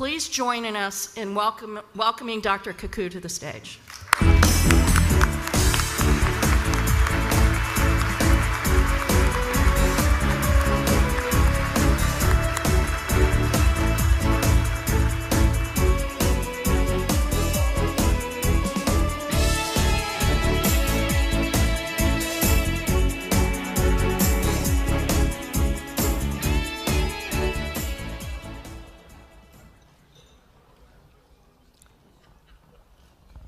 Please join in us in welcoming Dr. Kaku to the stage.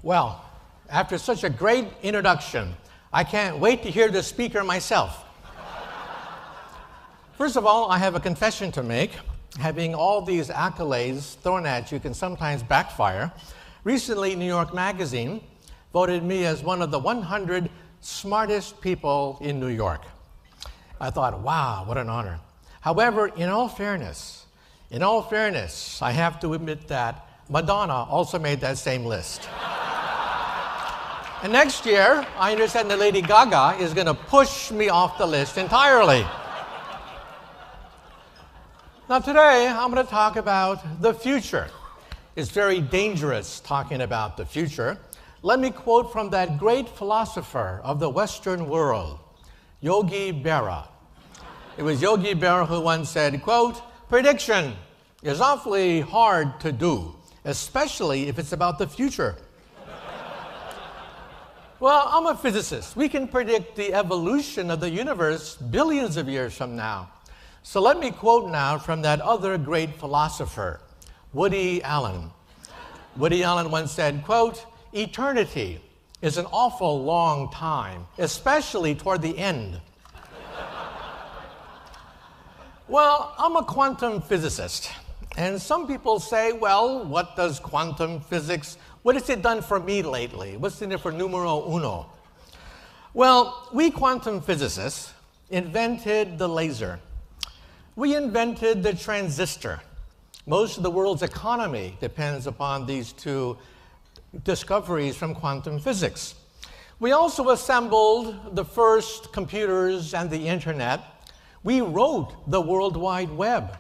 Well, after such a great introduction, I can't wait to hear the speaker myself. First of all, I have a confession to make. Having all these accolades thrown at you can sometimes backfire. Recently, New York Magazine voted me as one of the 100 smartest people in New York. I thought, wow, what an honor. However, in all fairness, I have to admit that Madonna also made that same list. And next year, I understand that Lady Gaga is going to push me off the list entirely. Now today, I'm going to talk about the future. It's very dangerous talking about the future. Let me quote from that great philosopher of the Western world, Yogi Berra. It was Yogi Berra who once said, quote, "Prediction is awfully hard to do, especially if it's about the future." Well, I'm a physicist. We can predict the evolution of the universe billions of years from now. So let me quote now from that other great philosopher, Woody Allen. Woody Allen once said, quote, "Eternity is an awful long time, especially toward the end." Well, I'm a quantum physicist. And some people say, well, what does quantum physics, what has it done for me lately? What's in it for numero uno? Well, we quantum physicists invented the laser. We invented the transistor. Most of the world's economy depends upon these two discoveries from quantum physics. We also assembled the first computers and the internet. We wrote the World Wide Web.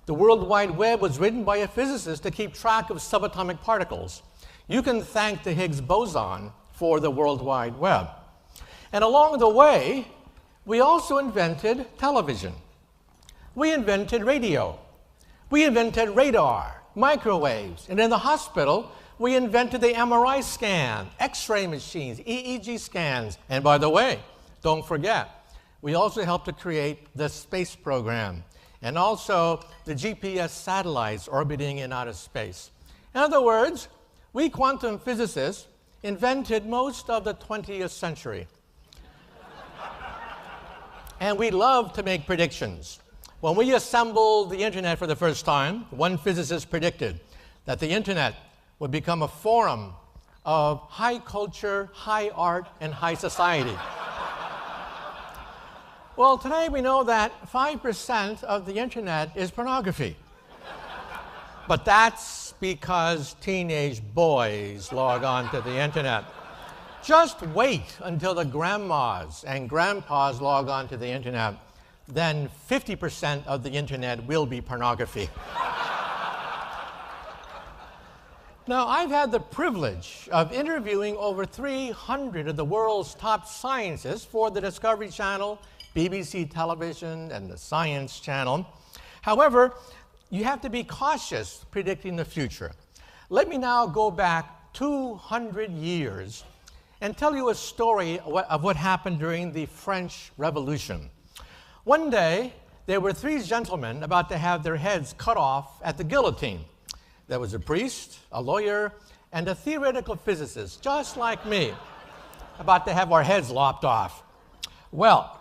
The World Wide Web was written by a physicist to keep track of subatomic particles. You can thank the Higgs boson for the World Wide Web. And along the way, we also invented television. We invented radio. We invented radar, microwaves. And in the hospital, we invented the MRI scan, X-ray machines, EEG scans. And by the way, don't forget, we also helped to create the space program and also the GPS satellites orbiting in outer space. In other words, we quantum physicists invented most of the 20th century. And we love to make predictions. When we assembled the internet for the first time, one physicist predicted that the internet would become a forum of high culture, high art, and high society. Well, today we know that 5% of the internet is pornography. But that's because teenage boys log on to the internet. Just wait until the grandmas and grandpas log on to the internet. Then 50% of the internet will be pornography. Now, I've had the privilege of interviewing over 300 of the world's top scientists for the Discovery Channel, BBC television, and the Science Channel. However, you have to be cautious predicting the future. Let me now go back 200 years and tell you a story of what happened during the French Revolution. One day, there were three gentlemen about to have their heads cut off at the guillotine. There was a priest, a lawyer, and a theoretical physicist, just like me, about to have our heads lopped off. Well,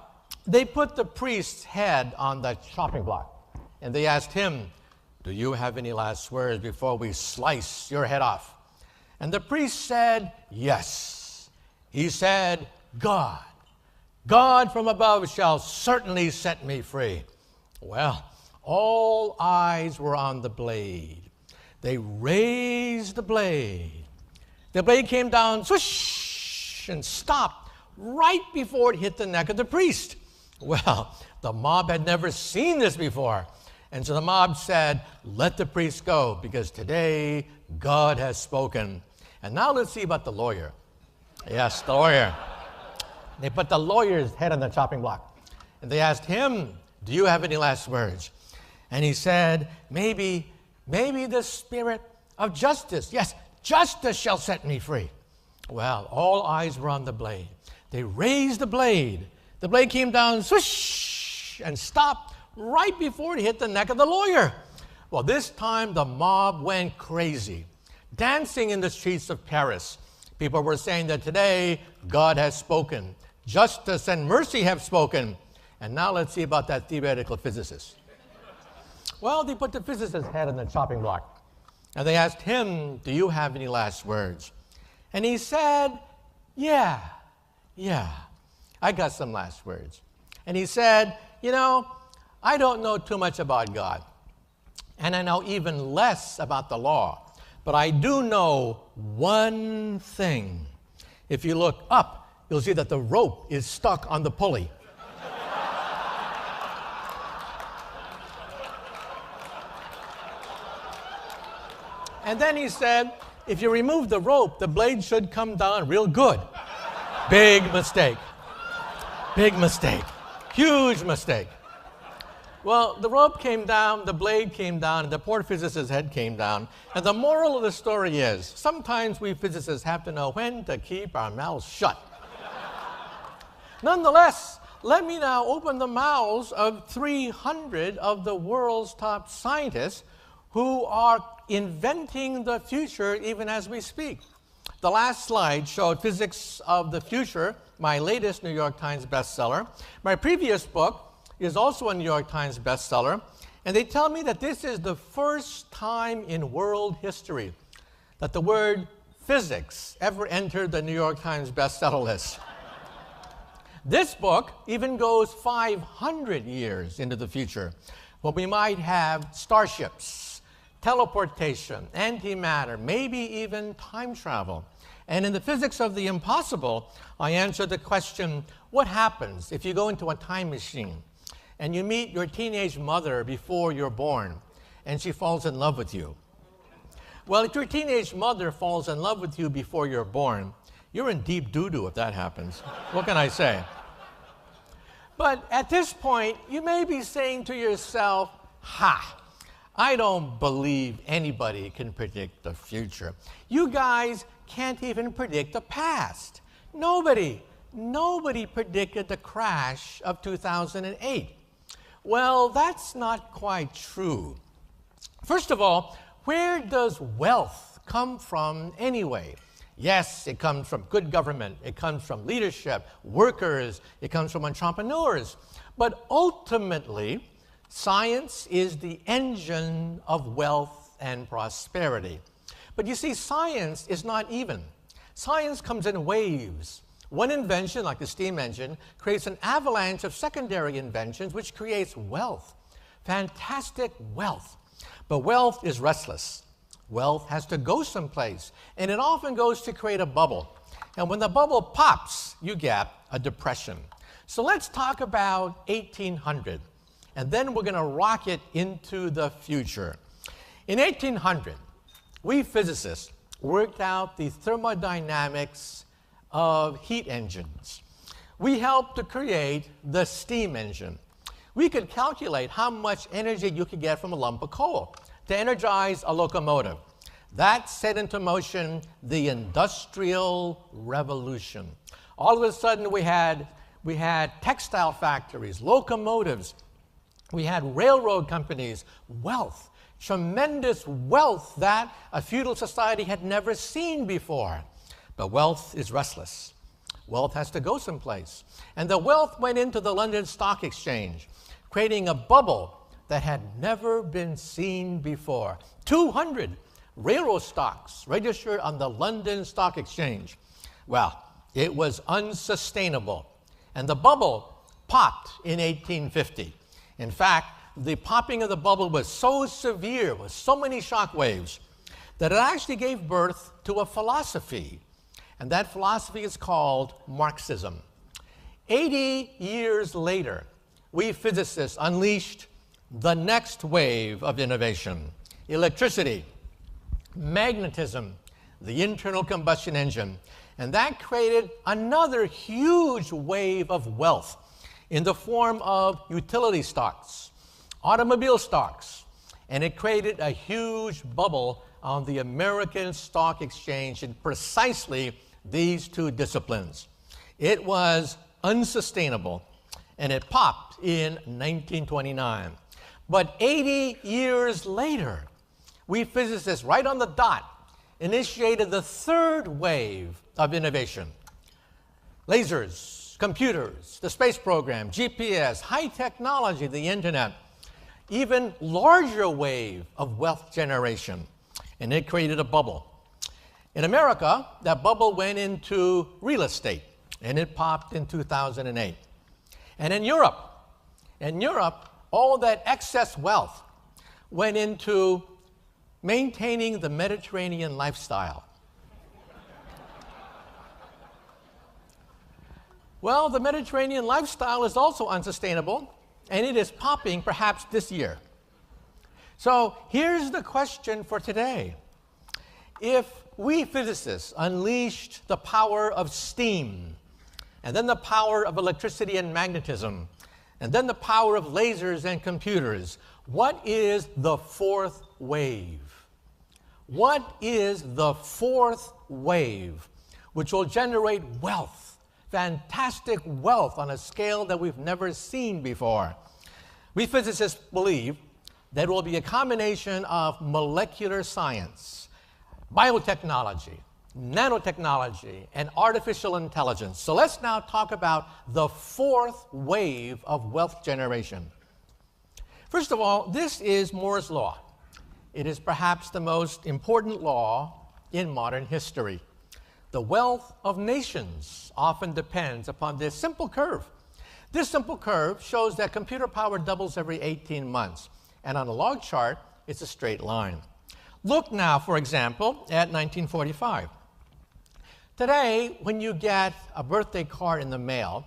they put the priest's head on the chopping block, and they asked him, "Do you have any last words before we slice your head off?" And the priest said, "Yes." He said, God from above shall certainly set me free." Well, all eyes were on the blade. They raised the blade. The blade came down, swoosh, and stopped right before it hit the neck of the priest. Well, the mob had never seen this before, And so the mob said, let the priest go, because today God has spoken. And now let's see about the lawyer. Yes, the lawyer. They put the lawyer's head on the chopping block. And they asked him, do you have any last words? And he said, maybe the spirit of justice. Yes, justice shall set me free. Well, all eyes were on the blade. They raised the blade. The blade came down, swoosh, and stopped right before it hit the neck of the lawyer. Well, this time the mob went crazy, dancing in the streets of Paris. People were saying that today God has spoken. Justice and mercy have spoken. And now let's see about that theoretical physicist. Well, they put the physicist's head on the chopping block. And they asked him, do you have any last words? And he said, yeah, I got some last words. And he said, I don't know too much about God. And I know even less about the law. But I do know one thing. If you look up, you'll see that the rope is stuck on the pulley. And then he said, if you remove the rope, the blade should come down real good. Big mistake. Big mistake. Huge mistake. Well, the rope came down, the blade came down, and the poor physicist's head came down. And the moral of the story is, sometimes we physicists have to know when to keep our mouths shut. Nonetheless, let me now open the mouths of 300 of the world's top scientists who are inventing the future even as we speak. The last slide showed Physics of the Future, my latest New York Times bestseller. My previous book is also a New York Times bestseller, and they tell me that this is the first time in world history that the word physics ever entered the New York Times bestseller list. This book even goes 500 years into the future, when we might have starships, teleportation, antimatter, maybe even time travel. And in the Physics of the Impossible, I answer the question, what happens if you go into a time machine and you meet your teenage mother before you're born and she falls in love with you? Well, if your teenage mother falls in love with you before you're born, you're in deep doo-doo if that happens. What can I say? But at this point, you may be saying to yourself, I don't believe anybody can predict the future. You guys can't even predict the past. Nobody predicted the crash of 2008. Well, that's not quite true. First of all, where does wealth come from anyway? Yes, it comes from good government, it comes from leadership, workers, it comes from entrepreneurs. But ultimately, science is the engine of wealth and prosperity. But you see, science is not even. Science comes in waves. One invention, like the steam engine, creates an avalanche of secondary inventions, which creates wealth, fantastic wealth. But wealth is restless. Wealth has to go someplace, and it often goes to create a bubble. And when the bubble pops, you get a depression. So let's talk about 1800, and then we're going to rocket into the future. In 1800, we physicists worked out the thermodynamics of heat engines. We helped to create the steam engine. We could calculate how much energy you could get from a lump of coal to energize a locomotive. That set into motion the Industrial Revolution. All of a sudden, we had textile factories, locomotives, we had railroad companies, wealth, tremendous wealth that a feudal society had never seen before. But wealth is restless. Wealth has to go someplace. And the wealth went into the London Stock Exchange, creating a bubble that had never been seen before. 200 railroad stocks registered on the London Stock Exchange. Well, it was unsustainable. And the bubble popped in 1850. In fact, the popping of the bubble was so severe, with so many shock waves, that it actually gave birth to a philosophy. And that philosophy is called Marxism. 80 years later, we physicists unleashed the next wave of innovation: electricity, magnetism, the internal combustion engine. And that created another huge wave of wealth in the form of utility stocks, automobile stocks, and it created a huge bubble on the American stock exchange in precisely these two disciplines. It was unsustainable, and it popped in 1929. But 80 years later, we physicists, right on the dot, initiated the third wave of innovation. Lasers, computers, the space program, GPS, high technology, the internet, even larger wave of wealth generation, and it created a bubble. In America, that bubble went into real estate, and it popped in 2008. And in Europe, all that excess wealth went into maintaining the Mediterranean lifestyle. Well, the Mediterranean lifestyle is also unsustainable, and it is popping perhaps this year. So here's the question for today. If we physicists unleashed the power of steam, and then the power of electricity and magnetism, and then the power of lasers and computers, what is the fourth wave? What is the fourth wave which will generate wealth, fantastic wealth on a scale that we've never seen before? We physicists believe that it will be a combination of molecular science, biotechnology, nanotechnology, and artificial intelligence. So let's now talk about the fourth wave of wealth generation. First of all, this is Moore's Law. It is perhaps the most important law in modern history. The wealth of nations often depends upon this simple curve. This simple curve shows that computer power doubles every 18 months, and on a log chart, it's a straight line. Look now, for example, at 1945. Today, when you get a birthday card in the mail,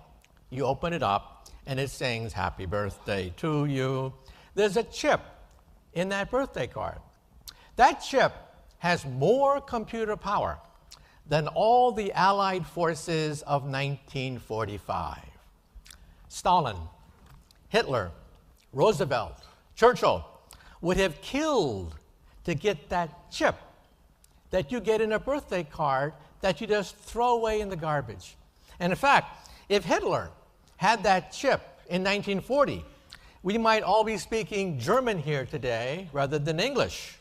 you open it up, and it sings, "Happy birthday to you." There's a chip in that birthday card. That chip has more computer power than all the Allied forces of 1945. Stalin, Hitler, Roosevelt, Churchill would have killed to get that chip that you get in a birthday card that you just throw away in the garbage. And in fact, if Hitler had that chip in 1940, we might all be speaking German here today rather than English.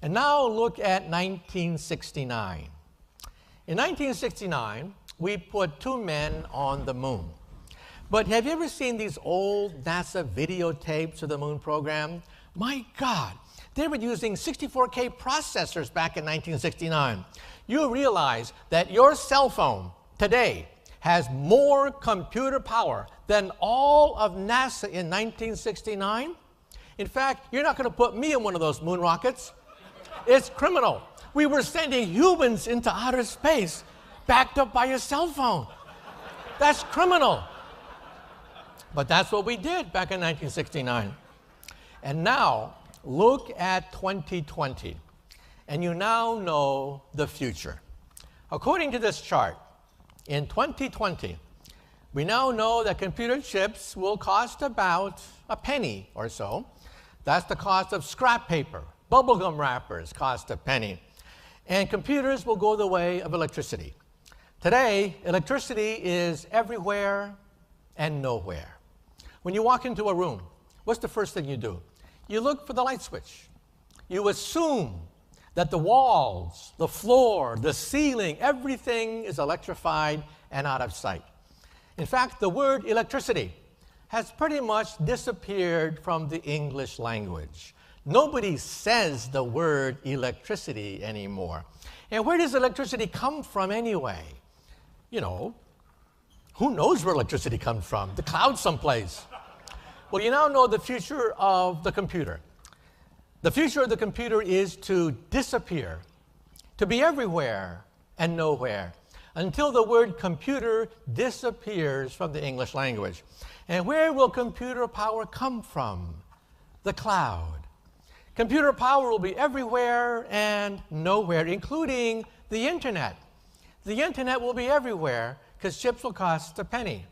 And now look at 1969. In 1969, we put 2 men on the moon. But have you ever seen these old NASA videotapes of the moon program? My God, they were using 64K processors back in 1969. You realize that your cell phone today has more computer power than all of NASA in 1969? In fact, you're not going to put me in one of those moon rockets. It's criminal. We were sending humans into outer space backed up by a cell phone. That's criminal. But that's what we did back in 1969. And now, look at 2020, and you now know the future. According to this chart, in 2020, we now know that computer chips will cost about a penny or so. That's the cost of scrap paper. Bubblegum wrappers cost a penny. And computers will go the way of electricity. Today, electricity is everywhere and nowhere. When you walk into a room, what's the first thing you do? You look for the light switch. You assume that the walls, the floor, the ceiling, everything is electrified and out of sight. In fact, the word electricity has pretty much disappeared from the English language. Nobody says the word electricity anymore. And where does electricity come from anyway? You know, who knows where electricity comes from? The clouds someplace. Well, you now know the future of the computer. The future of the computer is to disappear, to be everywhere and nowhere, until the word computer disappears from the English language. And where will computer power come from? the cloud. Computer power will be everywhere and nowhere, including the internet. The internet will be everywhere because chips will cost a penny.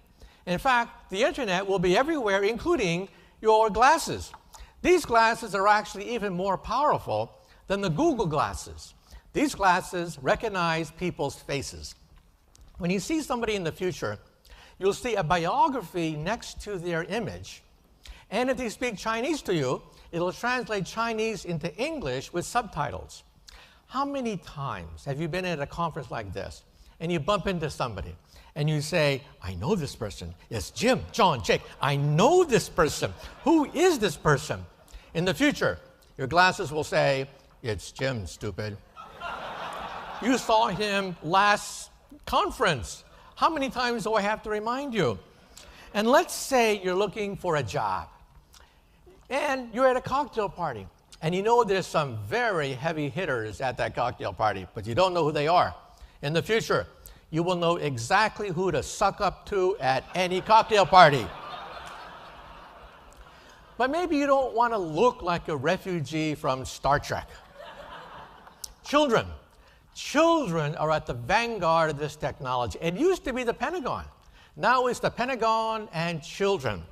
In fact, the internet will be everywhere, including your glasses. These glasses are actually even more powerful than the Google glasses. These glasses recognize people's faces. When you see somebody in the future, you'll see a biography next to their image. And if they speak Chinese to you, it'll translate Chinese into English with subtitles. How many times have you been at a conference like this and you bump into somebody and you say, I know this person. It's Jim, John, Jake. I know this person. Who is this person? In the future, your glasses will say, it's Jim, stupid. You saw him last conference. How many times do I have to remind you? And let's say you're looking for a job. And you're at a cocktail party, and you know there's some very heavy hitters at that cocktail party, but you don't know who they are. In the future, you will know exactly who to suck up to at any cocktail party. But maybe you don't want to look like a refugee from Star Trek. Children are at the vanguard of this technology. It used to be the Pentagon. Now it's the Pentagon and children.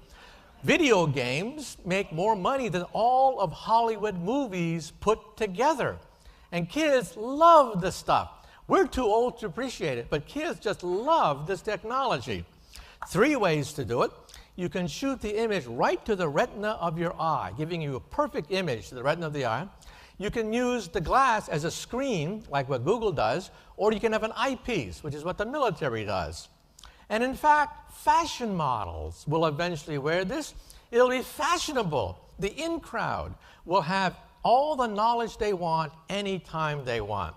Video games make more money than all of Hollywood movies put together. And kids love this stuff. We're too old to appreciate it, but kids just love this technology. 3 ways to do it. You can shoot the image right to the retina of your eye, giving you a perfect image to the retina of the eye. You can use the glass as a screen, like what Google does, or you can have an eyepiece, which is what the military does. And in fact, fashion models will eventually wear this. It'll be fashionable. The in crowd will have all the knowledge they want anytime they want.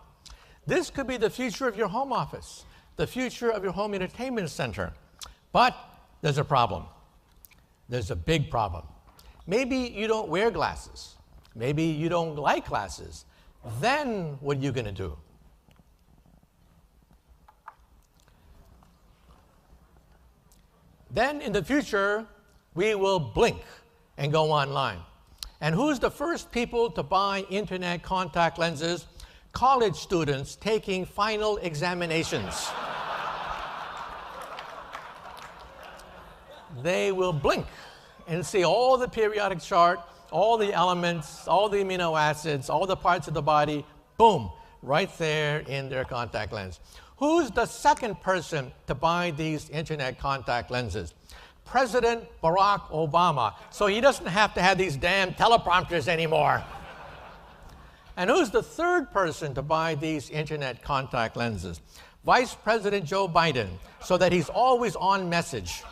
This could be the future of your home office, the future of your home entertainment center. But there's a problem. There's a big problem. Maybe you don't wear glasses. Maybe you don't like glasses. Then what are you going to do? Then in the future, we will blink and go online. And who's the first people to buy internet contact lenses? College students taking final examinations. They will blink and see all the periodic chart, all the elements, all the amino acids, all the parts of the body, boom, right there in their contact lens. Who's the second person to buy these internet contact lenses? President Barack Obama. So he doesn't have to have these damn teleprompters anymore. And who's the third person to buy these internet contact lenses? Vice President Joe Biden, so that he's always on message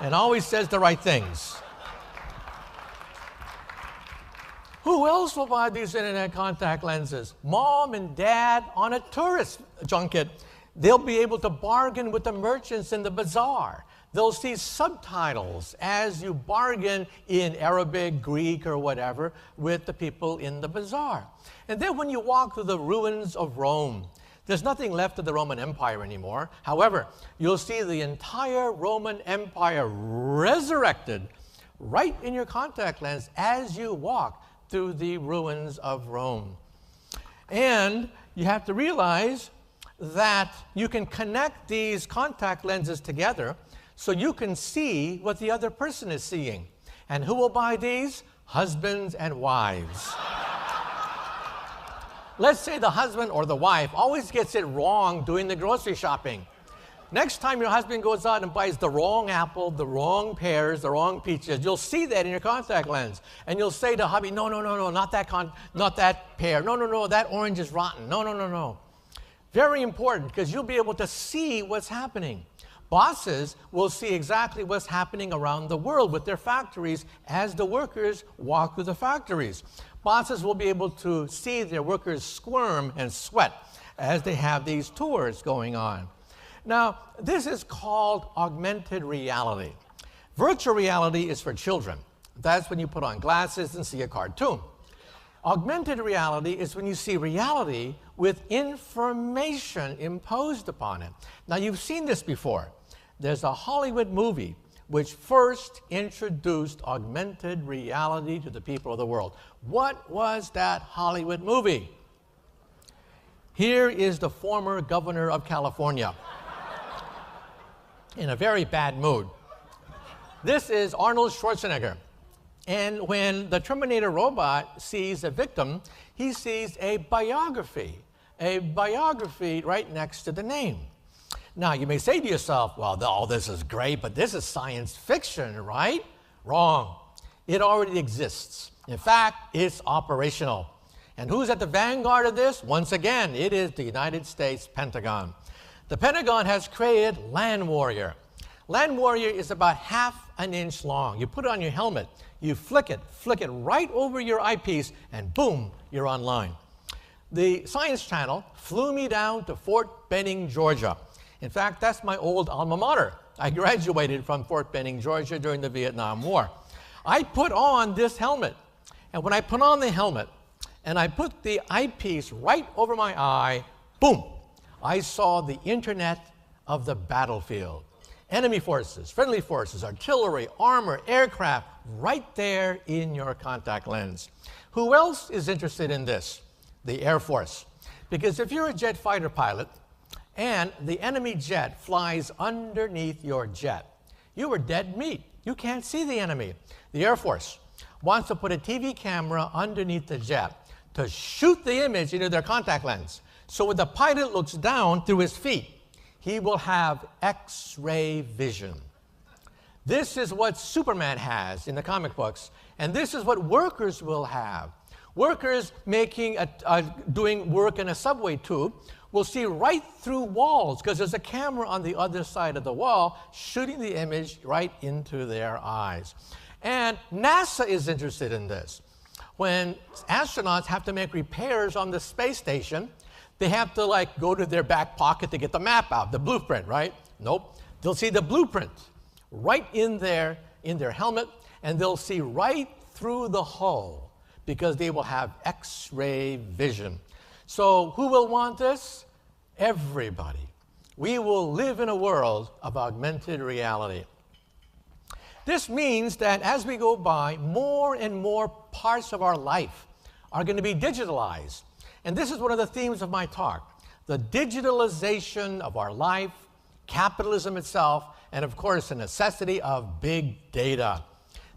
and always says the right things. Who else will buy these internet contact lenses? Mom and dad on a tourist junket. They'll be able to bargain with the merchants in the bazaar. They'll see subtitles as you bargain in Arabic, Greek, or whatever with the people in the bazaar. And then when you walk through the ruins of Rome, there's nothing left of the Roman Empire anymore. However, you'll see the entire Roman Empire resurrected right in your contact lens as you walk through the ruins of Rome. And you have to realize that you can connect these contact lenses together so you can see what the other person is seeing. And who will buy these? Husbands and wives. Let's say the husband or the wife always gets it wrong doing the grocery shopping. Next time your husband goes out and buys the wrong apple, the wrong pears, the wrong peaches, you'll see that in your contact lens. And you'll say to hubby, no, not that pear. No, that orange is rotten. No. Very important, because you'll be able to see what's happening. Bosses will see exactly what's happening around the world with their factories as the workers walk through the factories. Bosses will be able to see their workers squirm and sweat as they have these tours going on. Now, this is called augmented reality. Virtual reality is for children. That's when you put on glasses and see a cartoon. Augmented reality is when you see reality with information imposed upon it. Now, you've seen this before. There's a Hollywood movie which first introduced augmented reality to the people of the world. What was that Hollywood movie? Here is the former governor of California in a very bad mood. This is Arnold Schwarzenegger. And when the Terminator robot sees a victim, he sees a biography right next to the name. Now, you may say to yourself, well, all this is great, but this is science fiction, right? Wrong. It already exists. In fact, it's operational. And who's at the vanguard of this? Once again, it is the United States Pentagon. The Pentagon has created Land Warrior. Land Warrior is about half an inch long. You put it on your helmet, you flick it right over your eyepiece, and boom, you're online. The Science Channel flew me down to Fort Benning, Georgia. In fact, that's my old alma mater. I graduated from Fort Benning, Georgia during the Vietnam War. I put on this helmet, and when I put on the helmet and I put the eyepiece right over my eye, boom, I saw the internet of the battlefield. Enemy forces, friendly forces, artillery, armor, aircraft, right there in your contact lens. Who else is interested in this? The Air Force. Because if you're a jet fighter pilot and the enemy jet flies underneath your jet, you are dead meat. You can't see the enemy. The Air Force wants to put a TV camera underneath the jet to shoot the image into their contact lens. So when the pilot looks down through his feet, he will have X-ray vision. This is what Superman has in the comic books, and this is what workers will have. Workers doing work in a subway tube will see right through walls because there's a camera on the other side of the wall shooting the image right into their eyes. And NASA is interested in this. When astronauts have to make repairs on the space station, they have to go to their back pocket to get the map out, the blueprint, right? Nope. They'll see the blueprint right in their helmet, and they'll see right through the hull because they will have X-ray vision. So who will want this? Everybody. We will live in a world of augmented reality. This means that as we go by, more and more parts of our life are going to be digitalized. And this is one of the themes of my talk, the digitalization of our life, capitalism itself, and of course, the necessity of big data.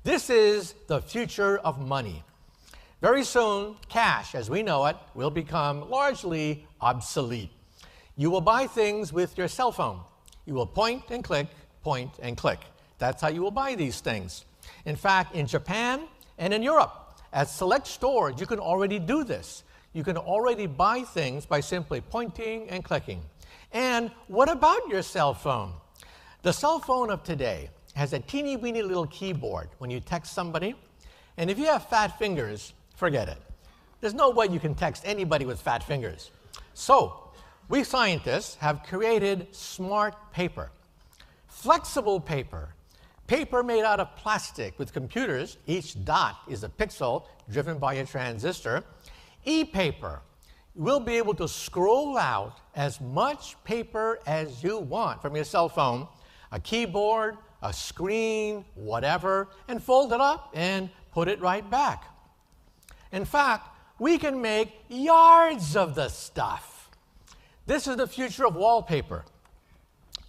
This is the future of money. Very soon, cash, as we know it, will become largely obsolete. You will buy things with your cell phone. You will point and click, point and click. That's how you will buy these things. In fact, in Japan and in Europe, at select stores, you can already do this. You can already buy things by simply pointing and clicking. And what about your cell phone? The cell phone of today has a teeny weeny little keyboard when you text somebody. And if you have fat fingers, forget it. There's no way you can text anybody with fat fingers. So, we scientists have created smart paper, flexible paper, paper made out of plastic with computers. Each dot is a pixel driven by a transistor. E-paper. We'll be able to scroll out as much paper as you want from your cell phone, a keyboard, a screen, whatever, and fold it up and put it right back. In fact, we can make yards of the stuff. This is the future of wallpaper.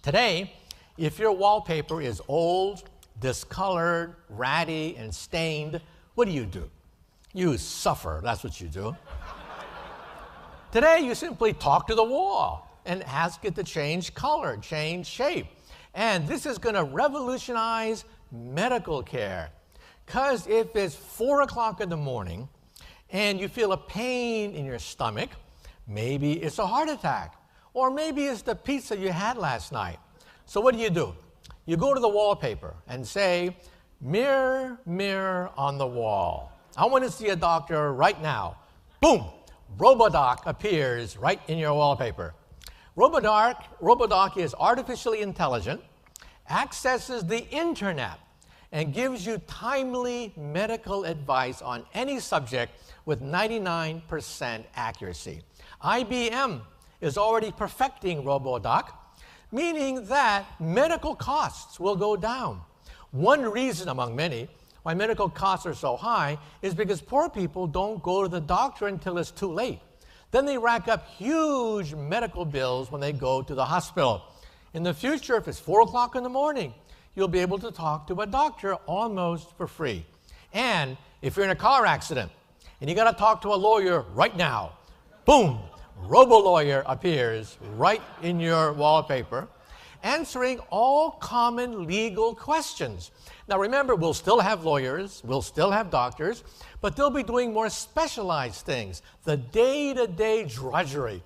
Today, if your wallpaper is old, discolored, ratty, and stained, what do? You suffer, that's what you do. Today, you simply talk to the wall and ask it to change color, change shape. And this is going to revolutionize medical care. Because if it's 4 o'clock in the morning and you feel a pain in your stomach, maybe it's a heart attack, or maybe it's the pizza you had last night. So what do? You go to the wallpaper and say, mirror, mirror on the wall. I want to see a doctor right now. Boom! RoboDoc appears right in your wallpaper. RoboDoc is artificially intelligent, accesses the internet, and gives you timely medical advice on any subject with 99% accuracy. IBM is already perfecting RoboDoc, meaning that medical costs will go down. One reason among many why medical costs are so high is because poor people don't go to the doctor until it's too late. Then they rack up huge medical bills when they go to the hospital. In the future, if it's 4 o'clock in the morning, you'll be able to talk to a doctor almost for free. And if you're in a car accident and you got to talk to a lawyer right now, boom, robo-lawyer appears right in your wallpaper, answering all common legal questions. Now remember, we'll still have lawyers, we'll still have doctors, but they'll be doing more specialized things, the day-to-day drudgery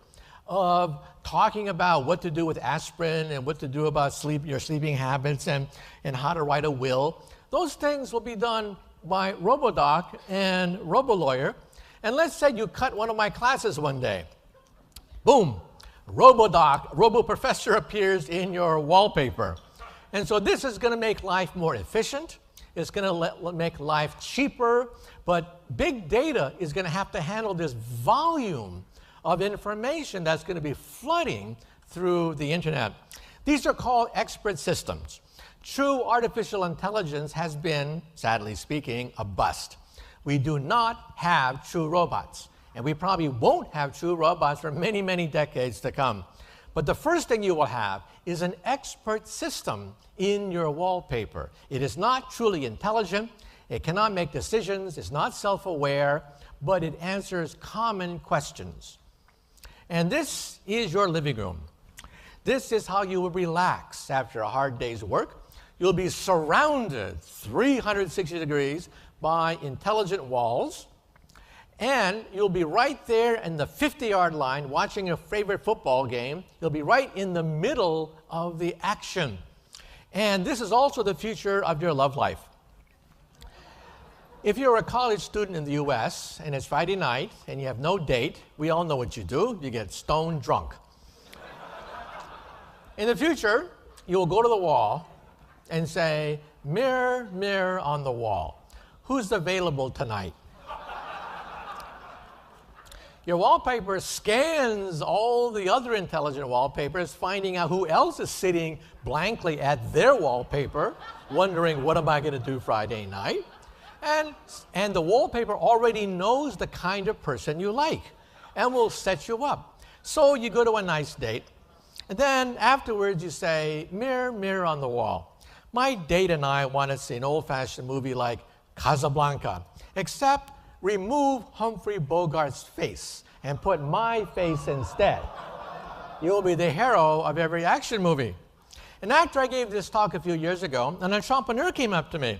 of talking about what to do with aspirin and what to do about your sleeping habits and how to write a will. Those things will be done by RoboDoc and RoboLawyer. And let's say you cut one of my classes one day. Boom, RoboDoc, RoboProfessor appears in your wallpaper. And so this is going to make life more efficient. It's going to make life cheaper. But big data is going to have to handle this volume of information that's going to be flooding through the internet. These are called expert systems. True artificial intelligence has been, sadly speaking, a bust. We do not have true robots, and we probably won't have true robots for many, many decades to come. But the first thing you will have is an expert system in your wallpaper. It is not truly intelligent, it cannot make decisions, it's not self-aware, but it answers common questions. And this is your living room. This is how you will relax after a hard day's work. You'll be surrounded 360 degrees by intelligent walls, and you'll be right there in the 50-yard line watching your favorite football game. You'll be right in the middle of the action. And this is also the future of your love life. If you're a college student in the US and it's Friday night and you have no date, we all know what you do. You get stone drunk. In the future, you'll go to the wall and say, "Mirror, mirror on the wall, who's available tonight?" Your wallpaper scans all the other intelligent wallpapers, finding out who else is sitting blankly at their wallpaper, wondering, what am I going to do Friday night? And the wallpaper already knows the kind of person you like and will set you up. So you go to a nice date, and then afterwards you say, "Mirror, mirror on the wall, my date and I want to see an old-fashioned movie like Casablanca, except remove Humphrey Bogart's face and put my face instead. You'll be the hero of every action movie." And after I gave this talk a few years ago, an entrepreneur came up to me.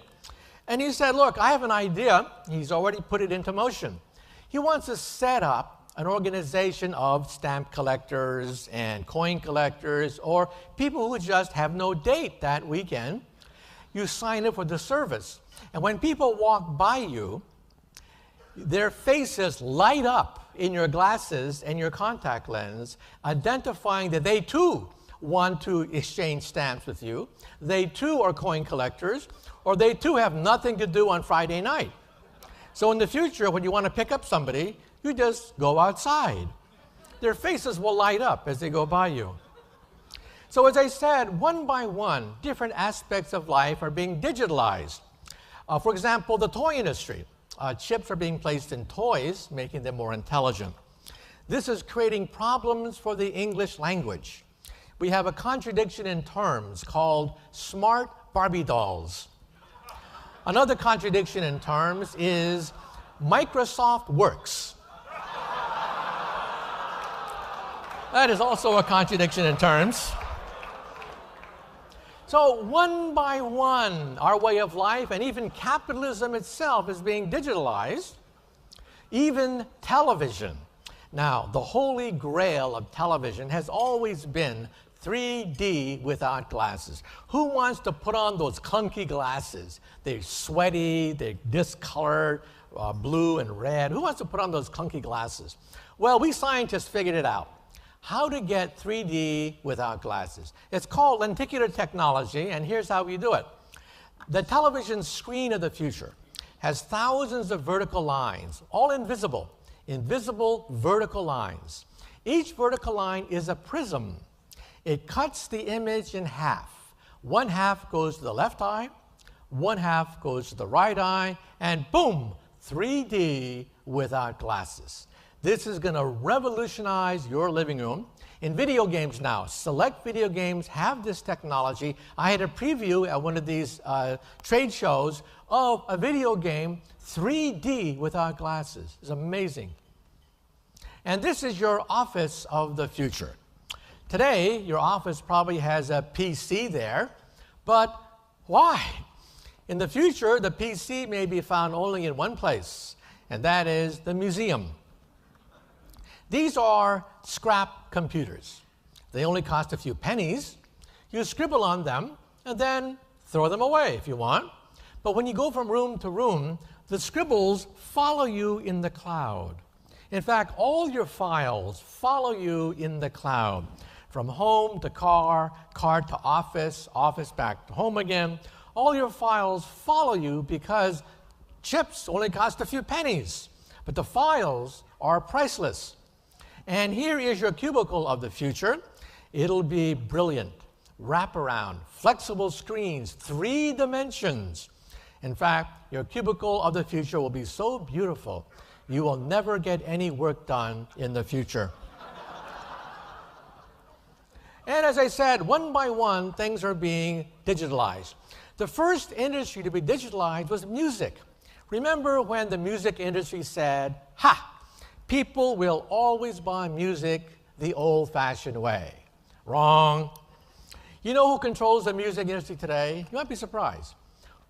And he said, "Look, I have an idea." He's already put it into motion. He wants to set up an organization of stamp collectors and coin collectors, or people who just have no date that weekend. You sign up for the service. And when people walk by you, their faces light up in your glasses and your contact lens, identifying that they too want to exchange stamps with you. They too are coin collectors, or they too have nothing to do on Friday night. So in the future, when you want to pick up somebody, you just go outside. Their faces will light up as they go by you. So as I said, one by one, different aspects of life are being digitalized. For example, the toy industry. Chips are being placed in toys, making them more intelligent. This is creating problems for the English language. We have a contradiction in terms called smart Barbie dolls. Another contradiction in terms is Microsoft Works. That is also a contradiction in terms. So one by one, our way of life and even capitalism itself is being digitalized, even television. Now, the holy grail of television has always been 3D without glasses. Who wants to put on those clunky glasses? They're sweaty, they're discolored, blue and red. Who wants to put on those clunky glasses? Well, we scientists figured it out. How to get 3D without glasses. It's called lenticular technology, and here's how we do it. The television screen of the future has thousands of vertical lines, all invisible vertical lines. Each vertical line is a prism. It cuts the image in half. One half goes to the left eye, one half goes to the right eye, and boom, 3D without glasses. This is going to revolutionize your living room. In video games now, select video games have this technology. I had a preview at one of these trade shows of a video game 3D without glasses. It's amazing. And this is your office of the future. Today, your office probably has a PC there, but why? In the future, the PC may be found only in one place, and that is the museum. These are scrap computers. They only cost a few pennies. You scribble on them and then throw them away if you want. But when you go from room to room, the scribbles follow you in the cloud. In fact, all your files follow you in the cloud. From home to car, car to office, office back to home again. All your files follow you because chips only cost a few pennies, but the files are priceless. And here is your cubicle of the future. It'll be brilliant, wraparound, flexible screens, 3 dimensions. In fact, your cubicle of the future will be so beautiful, you will never get any work done in the future. And as I said, one by one, things are being digitalized. The first industry to be digitalized was music. Remember when the music industry said, "Ha! People will always buy music the old-fashioned way." Wrong. You know who controls the music industry today? You might be surprised.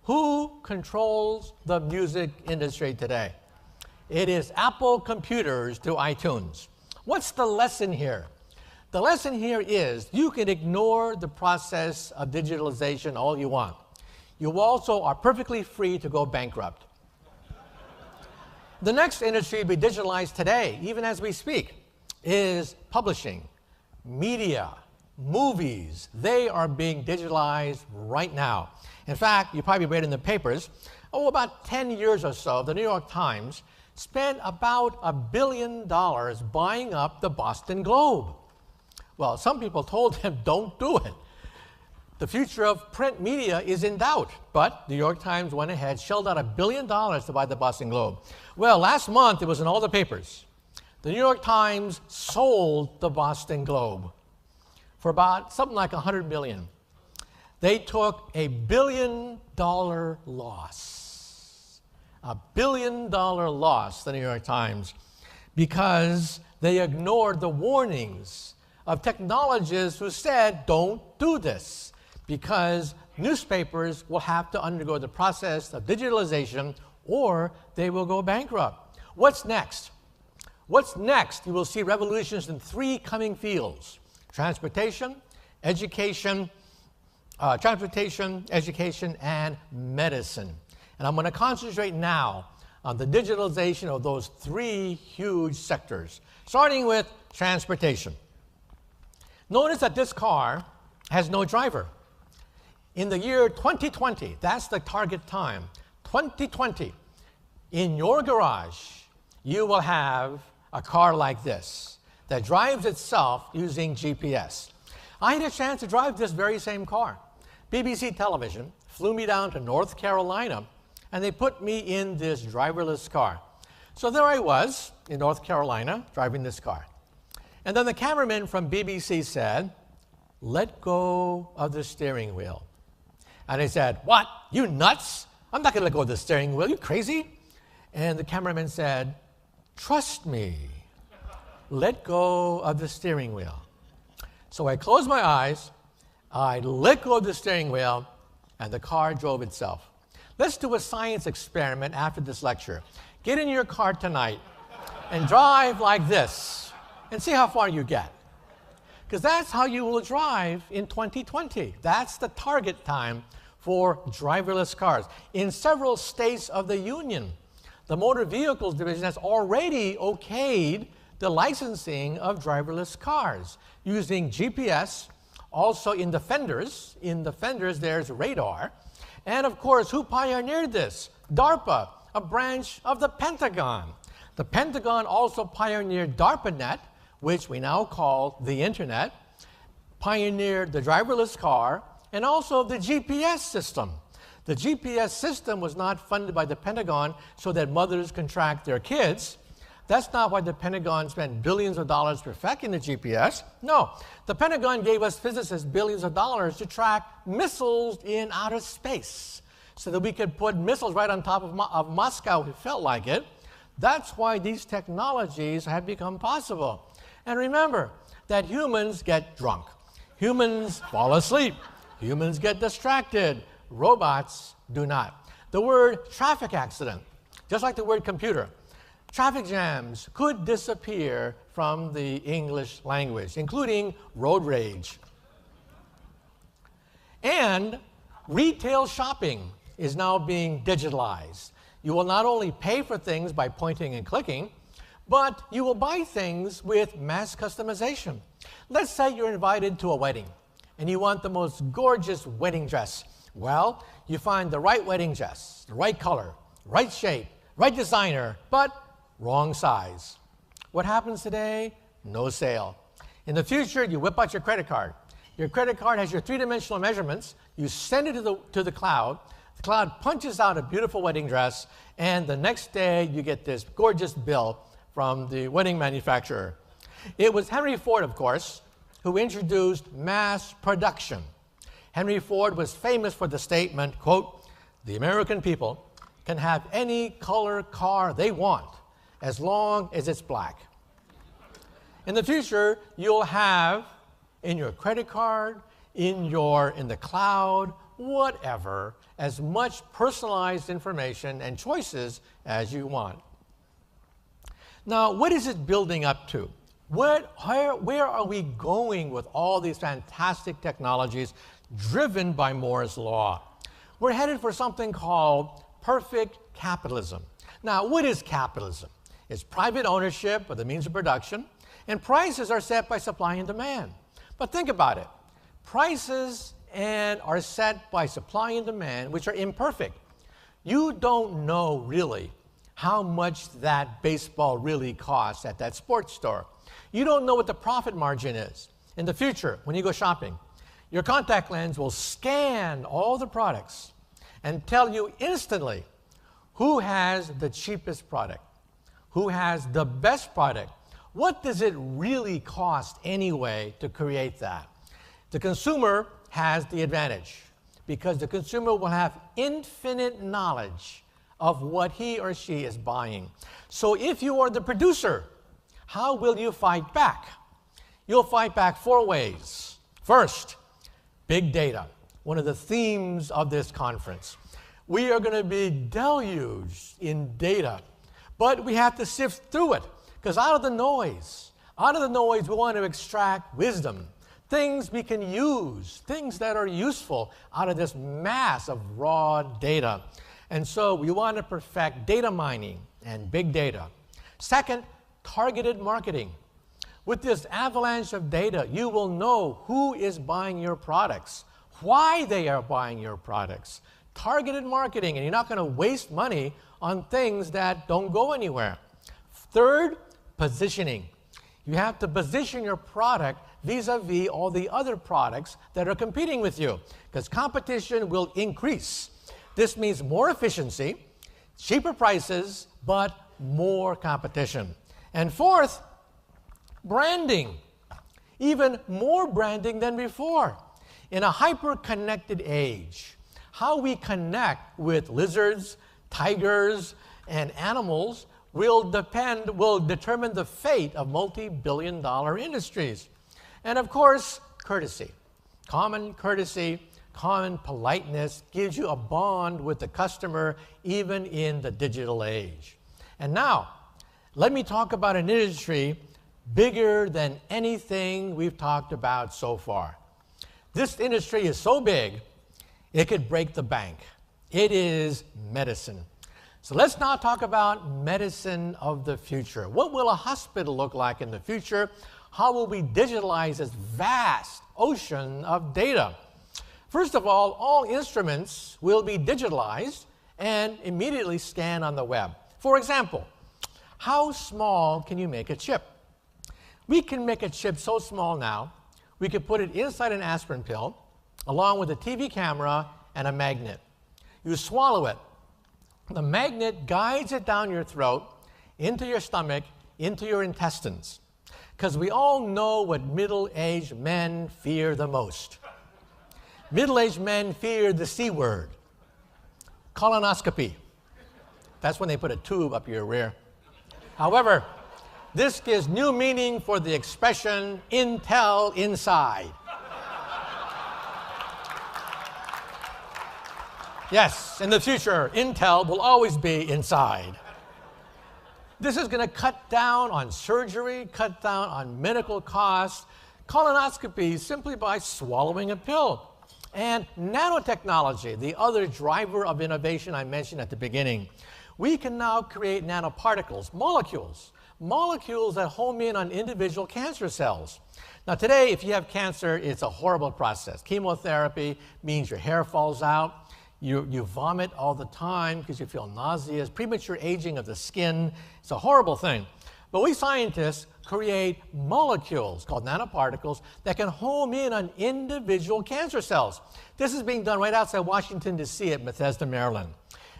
Who controls the music industry today? It is Apple computers through iTunes. What's the lesson here? The lesson here is you can ignore the process of digitalization all you want. You also are perfectly free to go bankrupt. The next industry to be digitalized today, even as we speak, is publishing, media, movies. They are being digitalized right now. In fact, you probably read in the papers, about 10 years or so, the New York Times spent about $1 billion buying up the Boston Globe. Well, some people told him, don't do it. The future of print media is in doubt, but the New York Times went ahead, shelled out $1 billion to buy the Boston Globe. Well, last month, it was in all the papers. The New York Times sold the Boston Globe for about something like $100 million. They took $1 billion loss. $1 billion loss, the New York Times, because they ignored the warnings of technologists who said, don't do this, because newspapers will have to undergo the process of digitalization or they will go bankrupt. What's next? What's next? You will see revolutions in 3 coming fields: transportation, education, and medicine. And I'm going to concentrate now on the digitalization of those 3 huge sectors, starting with transportation. Notice that this car has no driver. In the year 2020, that's the target time, 2020, in your garage, you will have a car like this that drives itself using GPS. I had a chance to drive this very same car. BBC Television flew me down to North Carolina, and they put me in this driverless car. So there I was in North Carolina driving this car. And then the cameraman from BBC said, "Let go of the steering wheel." And I said, "What? You nuts? I'm not going to let go of the steering wheel. You crazy?" And the cameraman said, "Trust me. Let go of the steering wheel." So I closed my eyes, I let go of the steering wheel, and the car drove itself. Let's do a science experiment after this lecture. Get in your car tonight and drive like this and see how far you get. Because that's how you will drive in 2020. That's the target time for driverless cars. In several states of the Union, the Motor Vehicles Division has already okayed the licensing of driverless cars using GPS. Also in the fenders, there's radar. And of course, who pioneered this? DARPA, a branch of the Pentagon. The Pentagon also pioneered DARPANet, which we now call the Internet, pioneered the driverless car, and also the GPS system. The GPS system was not funded by the Pentagon so that mothers can track their kids. That's not why the Pentagon spent billions of dollars perfecting the GPS. No, the Pentagon gave us physicists billions of dollars to track missiles in outer space so that we could put missiles right on top of Moscow if it felt like it. That's why these technologies have become possible. And remember that humans get drunk. Humans fall asleep. Humans get distracted. Robots do not. The word traffic accident, just like the word computer, traffic jams could disappear from the English language, including road rage. And retail shopping is now being digitalized. You will not only pay for things by pointing and clicking, but you will buy things with mass customization. Let's say you're invited to a wedding and you want the most gorgeous wedding dress. Well, you find the right wedding dress, the right color, right shape, right designer, but wrong size. What happens today? No sale. In the future, you whip out your credit card. Your credit card has your three-dimensional measurements. You send it to the cloud. The cloud punches out a beautiful wedding dress, and the next day you get this gorgeous bill from the wedding manufacturer. It was Henry Ford, of course, who introduced mass production. Henry Ford was famous for the statement, quote, "The American people can have any color car they want as long as it's black." In the future, you'll have in your credit card, in the cloud, whatever, as much personalized information and choices as you want. Now, what is it building up to? Where are we going with all these fantastic technologies driven by Moore's law? We're headed for something called perfect capitalism. Now, what is capitalism? It's private ownership of the means of production, and prices are set by supply and demand. But think about it. Prices are set by supply and demand, which are imperfect. You don't know really how much that baseball really costs at that sports store. You don't know what the profit margin is. In the future, when you go shopping, your contact lens will scan all the products and tell you instantly who has the cheapest product, who has the best product. What does it really cost anyway to create that? The consumer has the advantage because the consumer will have infinite knowledge of what he or she is buying. So if you are the producer, how will you fight back? You'll fight back four ways. First, big data, one of the themes of this conference. We are going to be deluged in data, but we have to sift through it because out of the noise, we want to extract wisdom, things we can use, things that are useful out of this mass of raw data. And so we want to perfect data mining and big data. Second, targeted marketing. With this avalanche of data, you will know who is buying your products, why they are buying your products. Targeted marketing, and you're not going to waste money on things that don't go anywhere. Third, positioning. You have to position your product vis-a-vis all the other products that are competing with you, because competition will increase. This means more efficiency, cheaper prices, but more competition. And fourth, branding. Even more branding than before. In a hyper-connected age, how we connect with lizards, tigers, and animals will determine the fate of multi-billion-dollar industries. And of course, courtesy. Common courtesy, common politeness gives you a bond with the customer even in the digital age. And now, let me talk about an industry bigger than anything we've talked about so far. This industry is so big, it could break the bank. It is medicine. So let's now talk about medicine of the future. What will a hospital look like in the future? How will we digitalize this vast ocean of data? First of all instruments will be digitalized and immediately scanned on the web. For example, how small can you make a chip? We can make a chip so small now, we can put it inside an aspirin pill, along with a TV camera and a magnet. You swallow it. The magnet guides it down your throat, into your stomach, into your intestines. Because we all know what middle-aged men fear the most. Middle-aged men fear the C word, colonoscopy. That's when they put a tube up your rear. However, this gives new meaning for the expression Intel inside. Yes, in the future, Intel will always be inside. This is going to cut down on surgery, cut down on medical costs, colonoscopy simply by swallowing a pill. And nanotechnology, the other driver of innovation I mentioned at the beginning. We can now create nanoparticles, molecules that home in on individual cancer cells. Now today, if you have cancer, it's a horrible process. Chemotherapy means your hair falls out. You vomit all the time because you feel nauseous, premature aging of the skin. It's a horrible thing. But we scientists create molecules called nanoparticles that can home in on individual cancer cells. This is being done right outside Washington, D.C. at Bethesda, Maryland.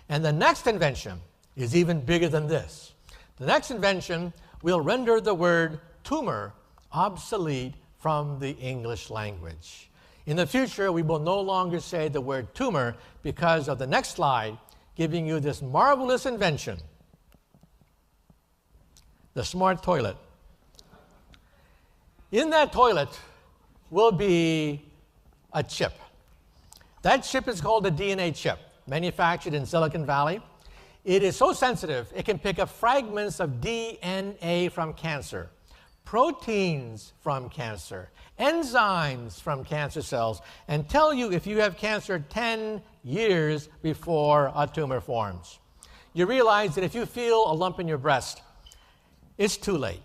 And the next invention is even bigger than this. The next invention will render the word tumor obsolete from the English language. In the future, we will no longer say the word tumor because of the next slide giving you this marvelous invention, the smart toilet. In that toilet will be a chip. That chip is called a DNA chip, manufactured in Silicon Valley. It is so sensitive, it can pick up fragments of DNA from cancer, proteins from cancer, enzymes from cancer cells, and tell you if you have cancer 10 years before a tumor forms. You realize that if you feel a lump in your breast, it's too late.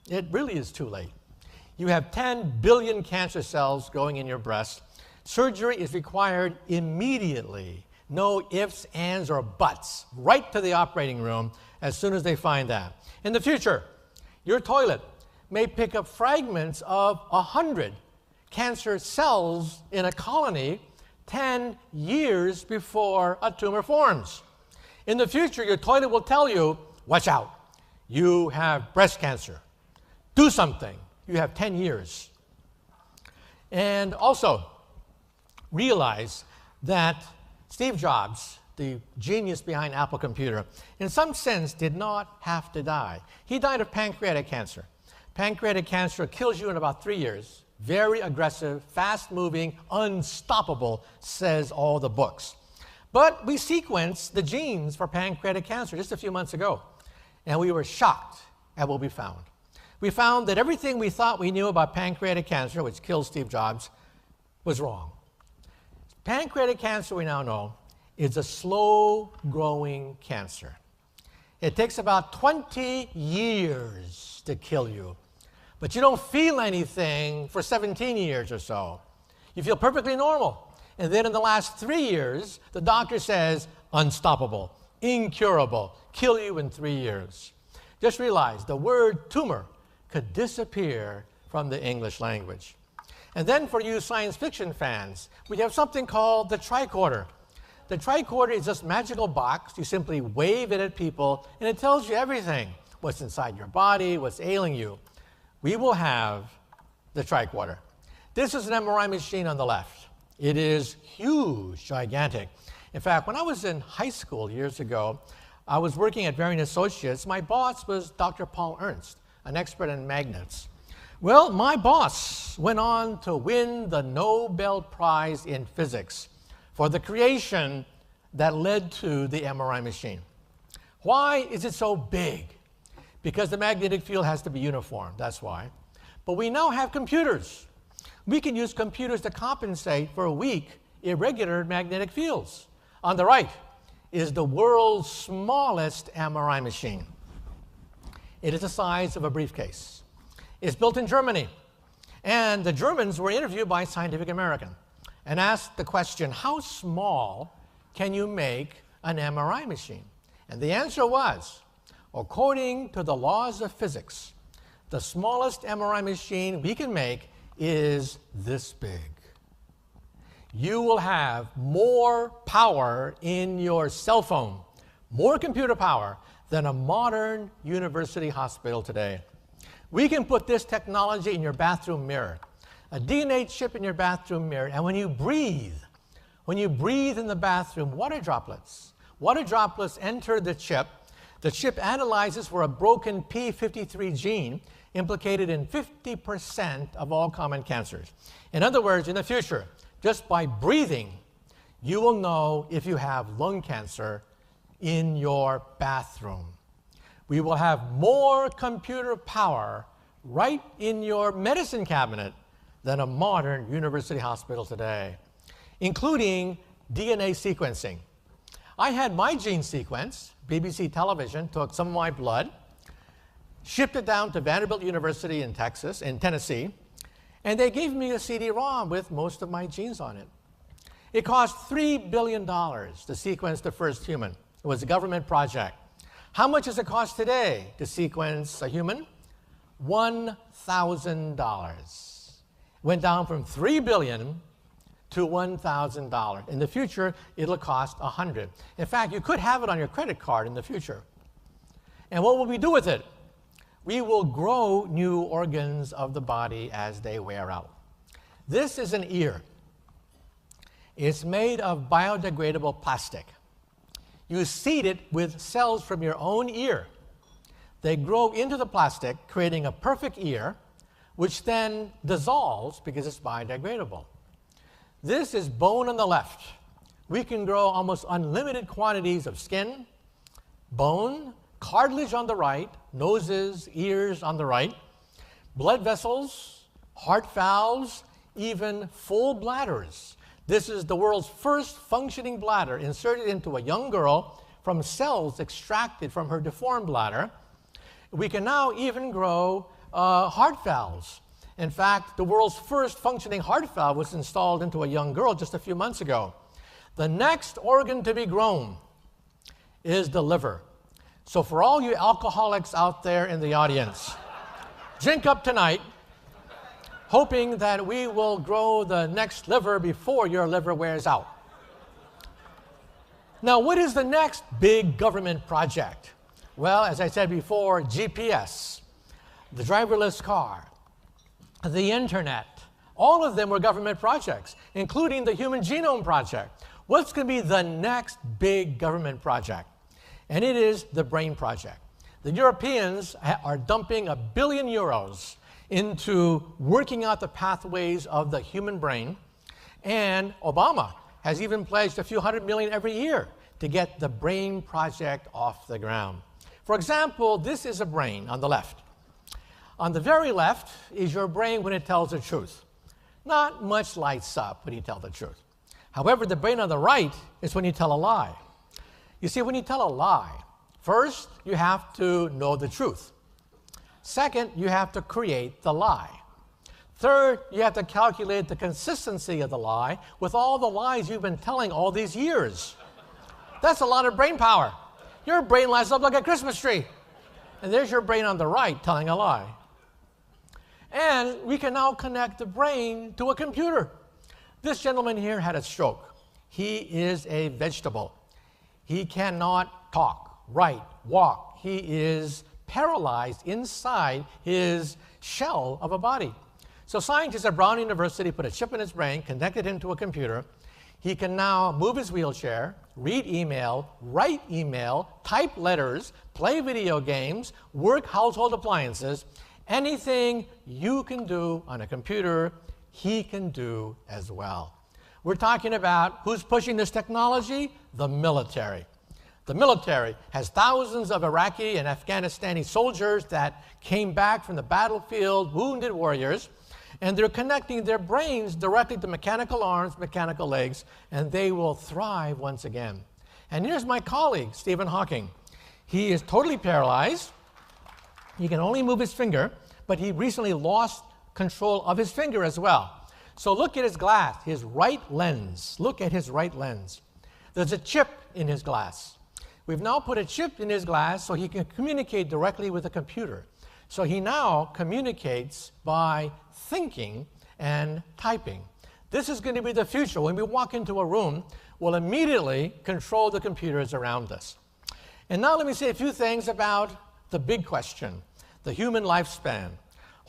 It really is too late. You have 10 billion cancer cells growing in your breast. Surgery is required immediately. No ifs, ands, or buts. Right to the operating room as soon as they find that. In the future, your toilet may pick up fragments of 100 cancer cells in a colony 10 years before a tumor forms. In the future, your toilet will tell you, watch out, you have breast cancer. Do something. You have 10 years. And also, realize that Steve Jobs, the genius behind Apple Computer, in some sense did not have to die. He died of pancreatic cancer. Pancreatic cancer kills you in about 3 years. Very aggressive, fast-moving, unstoppable, says all the books. But we sequenced the genes for pancreatic cancer just a few months ago, and we were shocked at what we found. We found that everything we thought we knew about pancreatic cancer, which killed Steve Jobs, was wrong. Pancreatic cancer, we now know, is a slow-growing cancer. It takes about 20 years to kill you, but you don't feel anything for 17 years or so. You feel perfectly normal. And then in the last 3 years, the doctor says, unstoppable, incurable, kill you in 3 years. Just realize the word tumor could disappear from the English language. And then for you science fiction fans, we have something called the tricorder. The tricorder is this magical box. You simply wave it at people, and it tells you everything. What's inside your body, what's ailing you. We will have the tricorder. This is an MRI machine on the left. It is huge, gigantic. In fact, when I was in high school years ago, I was working at Varian Associates. My boss was Dr. Paul Ernst, an expert in magnets. Well, my boss went on to win the Nobel Prize in Physics for the creation that led to the MRI machine. Why is it so big? Because the magnetic field has to be uniform, that's why. But we now have computers. We can use computers to compensate for weak, irregular magnetic fields. On the right is the world's smallest MRI machine. It is the size of a briefcase. It's built in Germany. And the Germans were interviewed by Scientific American and asked the question, how small can you make an MRI machine? And the answer was, according to the laws of physics, the smallest MRI machine we can make is this big. you will have more power in your cell phone, more computer power than a modern university hospital today. We can put this technology in your bathroom mirror, a DNA chip in your bathroom mirror, and when you breathe in the bathroom, water droplets enter the chip. The chip analyzes for a broken p53 gene implicated in 50% of all common cancers. In other words, in the future, just by breathing, you will know if you have lung cancer in your bathroom. We will have more computer power right in your medicine cabinet than a modern university hospital today, including DNA sequencing. I had my gene sequenced. BBC Television took some of my blood, shipped it down to Vanderbilt University in Tennessee, and they gave me a CD-ROM with most of my genes on it. It cost $3 billion to sequence the first human. It was a government project. How much does it cost today to sequence a human? $1,000. Went down from $3 billion to $1,000. In the future, it'll cost $100. In fact, you could have it on your credit card in the future. And what will we do with it? We will grow new organs of the body as they wear out. This is an ear. It's made of biodegradable plastic. You seed it with cells from your own ear. They grow into the plastic, creating a perfect ear, which then dissolves because it's biodegradable. This is bone on the left. We can grow almost unlimited quantities of skin, bone, cartilage on the right, noses, ears on the right, blood vessels, heart valves, even full bladders. This is the world's first functioning bladder inserted into a young girl from cells extracted from her deformed bladder. We can now even grow heart valves. In fact, the world's first functioning heart valve was installed into a young girl just a few months ago. The next organ to be grown is the liver. So for all you alcoholics out there in the audience, drink up tonight, hoping that we will grow the next liver before your liver wears out. Now, what is the next big government project? Well, as I said before, GPS, the driverless car, the internet, all of them were government projects, including the Human Genome Project. What's going to be the next big government project? And it is the Brain Project. The Europeans are dumping €1 billion into working out the pathways of the human brain, and Obama has even pledged a few $100 million every year to get the Brain Project off the ground. For example, this is a brain on the left. On the very left is your brain when it tells the truth. Not much lights up when you tell the truth. However, the brain on the right is when you tell a lie. You see, when you tell a lie, first, you have to know the truth. Second, you have to create the lie. Third, you have to calculate the consistency of the lie with all the lies you've been telling all these years. That's a lot of brain power. Your brain lights up like a Christmas tree. And there's your brain on the right telling a lie. And we can now connect the brain to a computer. This gentleman here had a stroke. He is a vegetable. He cannot talk, write, walk. He is paralyzed inside his shell of a body. So scientists at Brown University put a chip in his brain, connected him to a computer. He can now move his wheelchair, read email, write email, type letters, play video games, work household appliances. Anything you can do on a computer, he can do as well. We're talking about who's pushing this technology? The military. The military has thousands of Iraqi and Afghanistani soldiers that came back from the battlefield, wounded warriors, and they're connecting their brains directly to mechanical arms, mechanical legs, and they will thrive once again. And here's my colleague, Stephen Hawking. He is totally paralyzed. He can only move his finger, but he recently lost control of his finger as well. So look at his glass, his right lens. Look at his right lens. There's a chip in his glass. We've now put a chip in his glass so he can communicate directly with the computer. So he now communicates by thinking and typing. This is going to be the future. When we walk into a room, we'll immediately control the computers around us. And now let me say a few things about the big question, the human lifespan.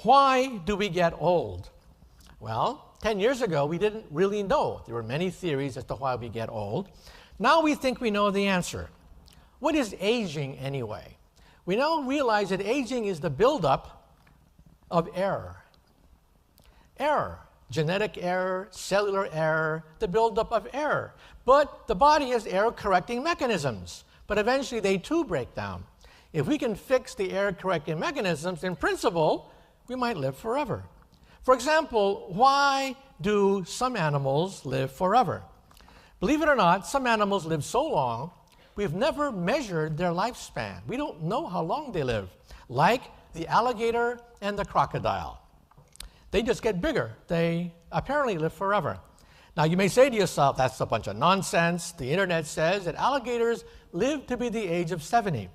Why do we get old? Well, 10 years ago, we didn't really know. There were many theories as to why we get old. Now we think we know the answer. What is aging anyway? We now realize that aging is the buildup of error. Error, genetic error, cellular error, the buildup of error. But the body has error-correcting mechanisms. But eventually they too break down. If we can fix the error-correcting mechanisms, in principle, we might live forever. For example, why do some animals live forever? Believe it or not, some animals live so long, we've never measured their lifespan. We don't know how long they live, like the alligator and the crocodile. They just get bigger. They apparently live forever. Now, you may say to yourself, that's a bunch of nonsense. The internet says that alligators live to be the age of 70.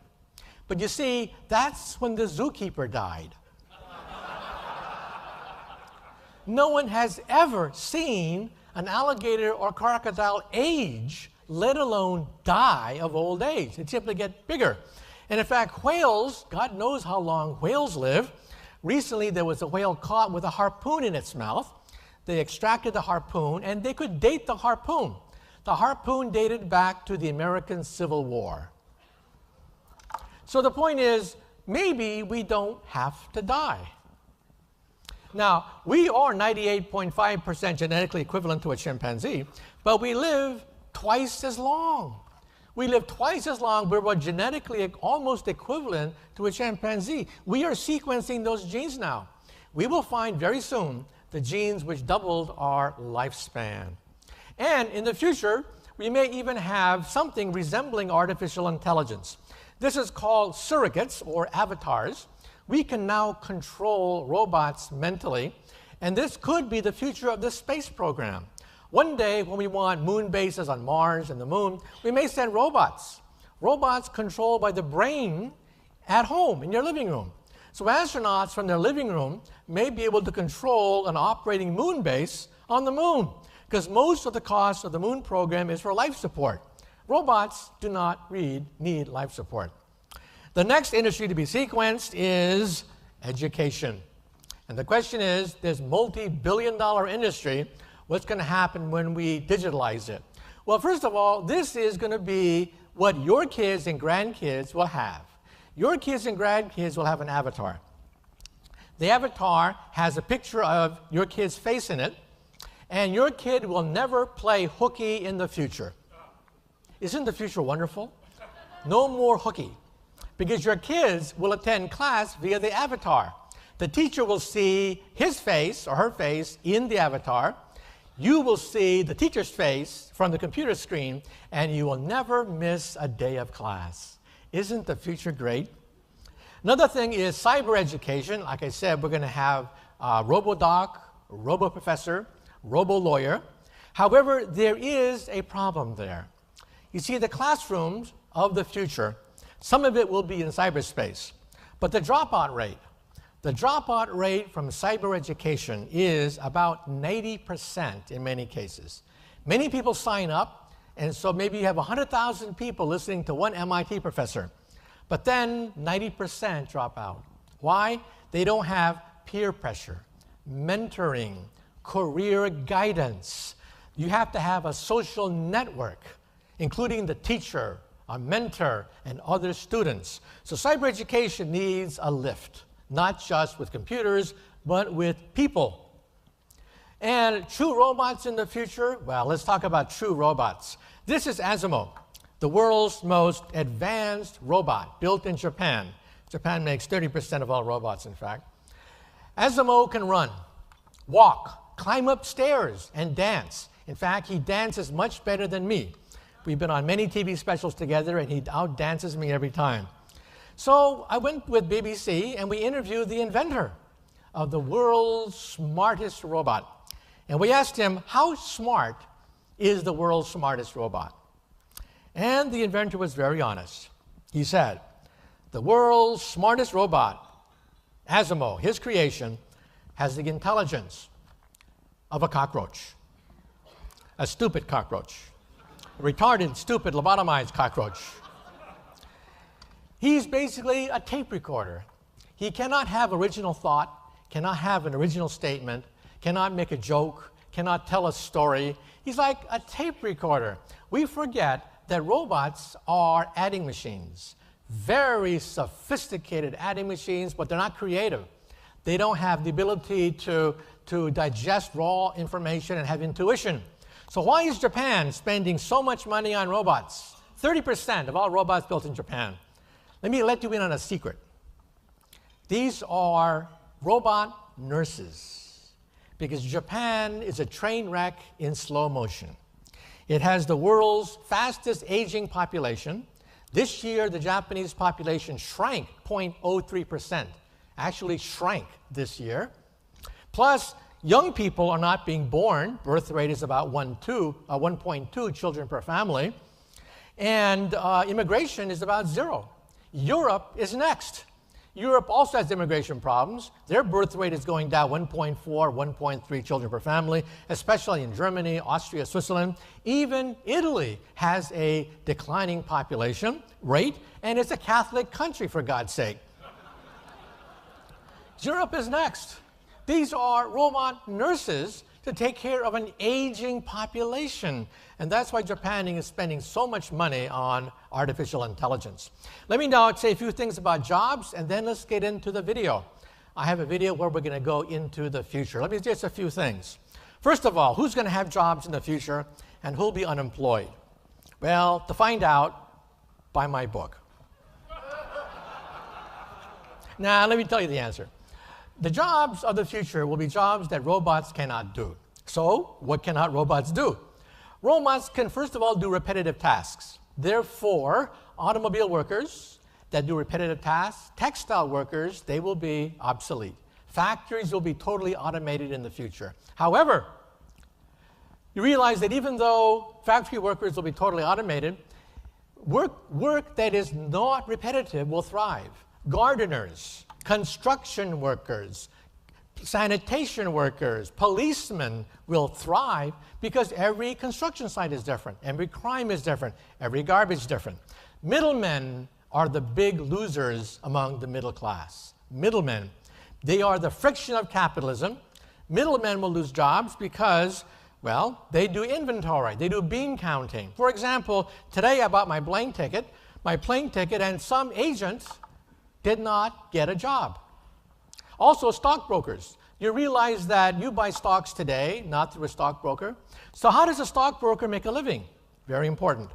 But you see, that's when the zookeeper died. No one has ever seen an alligator or crocodile age, let alone die of old age. They simply get bigger. And in fact, whales, God knows how long whales live. Recently, there was a whale caught with a harpoon in its mouth. They extracted the harpoon, and they could date the harpoon. The harpoon dated back to the American Civil War. So the point is, maybe we don't have to die. Now, we are 98.5% genetically equivalent to a chimpanzee, but we live twice as long. We live twice as long, but we're genetically almost equivalent to a chimpanzee. We are sequencing those genes now. We will find very soon the genes which doubled our lifespan. And in the future, we may even have something resembling artificial intelligence. This is called surrogates or avatars. We can now control robots mentally, and this could be the future of the space program. One day, when we want moon bases on Mars and the moon, we may send robots. Robots controlled by the brain at home in your living room. So astronauts from their living room may be able to control an operating moon base on the moon, because most of the cost of the moon program is for life support. Robots do not need life support. The next industry to be sequenced is education. And the question is, this multi-billion-dollar industry, what's going to happen when we digitalize it? Well, first of all, this is going to be what your kids and grandkids will have. Your kids and grandkids will have an avatar. The avatar has a picture of your kid's face in it, and your kid will never play hooky in the future. Isn't the future wonderful? No more hooky, because your kids will attend class via the avatar. The teacher will see his face or her face in the avatar. You will see the teacher's face from the computer screen, and you will never miss a day of class. Isn't the future great? Another thing is cyber education. Like I said, we're going to have RoboDoc, RoboProfessor, RoboLawyer. However, there is a problem there. You see, the classrooms of the future, some of it will be in cyberspace, but the dropout rate from cyber education is about 90% in many cases. Many people sign up, and so maybe you have 100,000 people listening to one MIT professor, but then 90% drop out. Why? They don't have peer pressure, mentoring, career guidance. You have to have a social network, including the teacher, a mentor, and other students. So cyber education needs a lift, not just with computers, but with people. And true robots in the future? Well, let's talk about true robots. This is Asimo, the world's most advanced robot, built in Japan. Japan makes 30% of all robots, in fact. Asimo can run, walk, climb up stairs, and dance. In fact, he dances much better than me. We've been on many TV specials together, and he outdances me every time. So I went with BBC, and we interviewed the inventor of the world's smartest robot. And we asked him, how smart is the world's smartest robot? And the inventor was very honest. He said, the world's smartest robot, Asimo, his creation, has the intelligence of a cockroach. a stupid cockroach. A retarded, stupid, lobotomized cockroach. He's basically a tape recorder. He cannot have original thought, cannot have an original statement, cannot make a joke, cannot tell a story. He's like a tape recorder. We forget that robots are adding machines. Very sophisticated adding machines, but they're not creative. They don't have the ability to digest raw information and have intuition. So why is Japan spending so much money on robots? 30% of all robots built in Japan. Let me let you in on a secret. These are robot nurses, because Japan is a train wreck in slow motion. It has the world's fastest aging population. This year, the Japanese population shrank 0.03%, actually shrank this year. Plus, young people are not being born. Birth rate is about 1.2 children per family. And immigration is about 0. Europe is next. Europe also has immigration problems. Their birth rate is going down 1.4, 1.3 children per family, especially in Germany, Austria, Switzerland. Even Italy has a declining population rate, and it's a Catholic country, for God's sake. Europe is next. These are robot nurses to take care of an aging population. And that's why Japan is spending so much money on artificial intelligence. Let me now say a few things about jobs, and then let's get into the video. I have a video where we're going to go into the future. Let me just a few things. First of all, who's going to have jobs in the future, and who'll be unemployed? Well, to find out, buy my book. Now, let me tell you the answer. The jobs of the future will be jobs that robots cannot do. So, what cannot robots do? Robots can, first of all, do repetitive tasks. Therefore, automobile workers that do repetitive tasks, textile workers, they will be obsolete. Factories will be totally automated in the future. However, you realize that even though factory workers will be totally automated, work that is not repetitive will thrive. Gardeners, construction workers, sanitation workers, policemen will thrive because every construction site is different, every crime is different, every garbage is different. Middlemen are the big losers among the middle class. Middlemen, they are the friction of capitalism. Middlemen will lose jobs because, well, they do inventory, they do bean counting. For example, today I bought my plane ticket, and some agent did not get a job. Also, stockbrokers. You realize that you buy stocks today, not through a stockbroker. So how does a stockbroker make a living? Very important.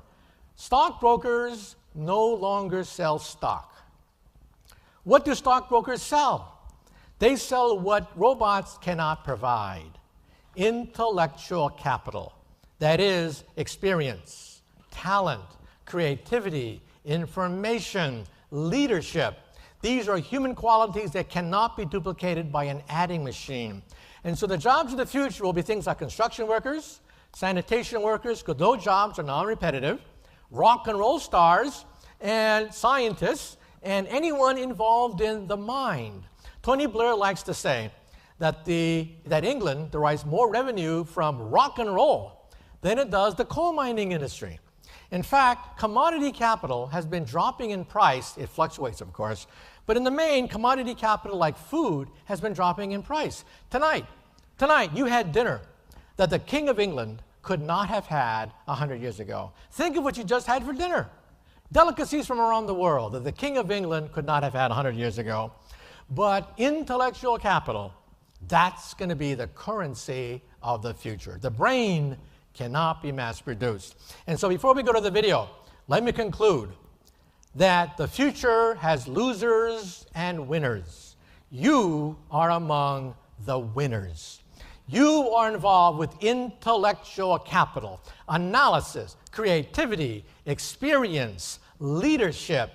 Stockbrokers no longer sell stock. What do stockbrokers sell? They sell what robots cannot provide. Intellectual capital. That is experience, talent, creativity, information, leadership. These are human qualities that cannot be duplicated by an adding machine. And so the jobs of the future will be things like construction workers, sanitation workers, because those jobs are non-repetitive, rock and roll stars, and scientists, and anyone involved in the mind. Tony Blair likes to say that England derives more revenue from rock and roll than it does the coal mining industry. In fact, commodity capital has been dropping in price. It fluctuates, of course. But in the main, commodity capital like food has been dropping in price. Tonight, you had dinner that the King of England could not have had 100 years ago. Think of what you just had for dinner. Delicacies from around the world that the King of England could not have had 100 years ago. But intellectual capital, that's going to be the currency of the future. The brain cannot be mass-produced. And so before we go to the video, let me conclude that the future has losers and winners. You are among the winners. You are involved with intellectual capital, analysis, creativity, experience, leadership.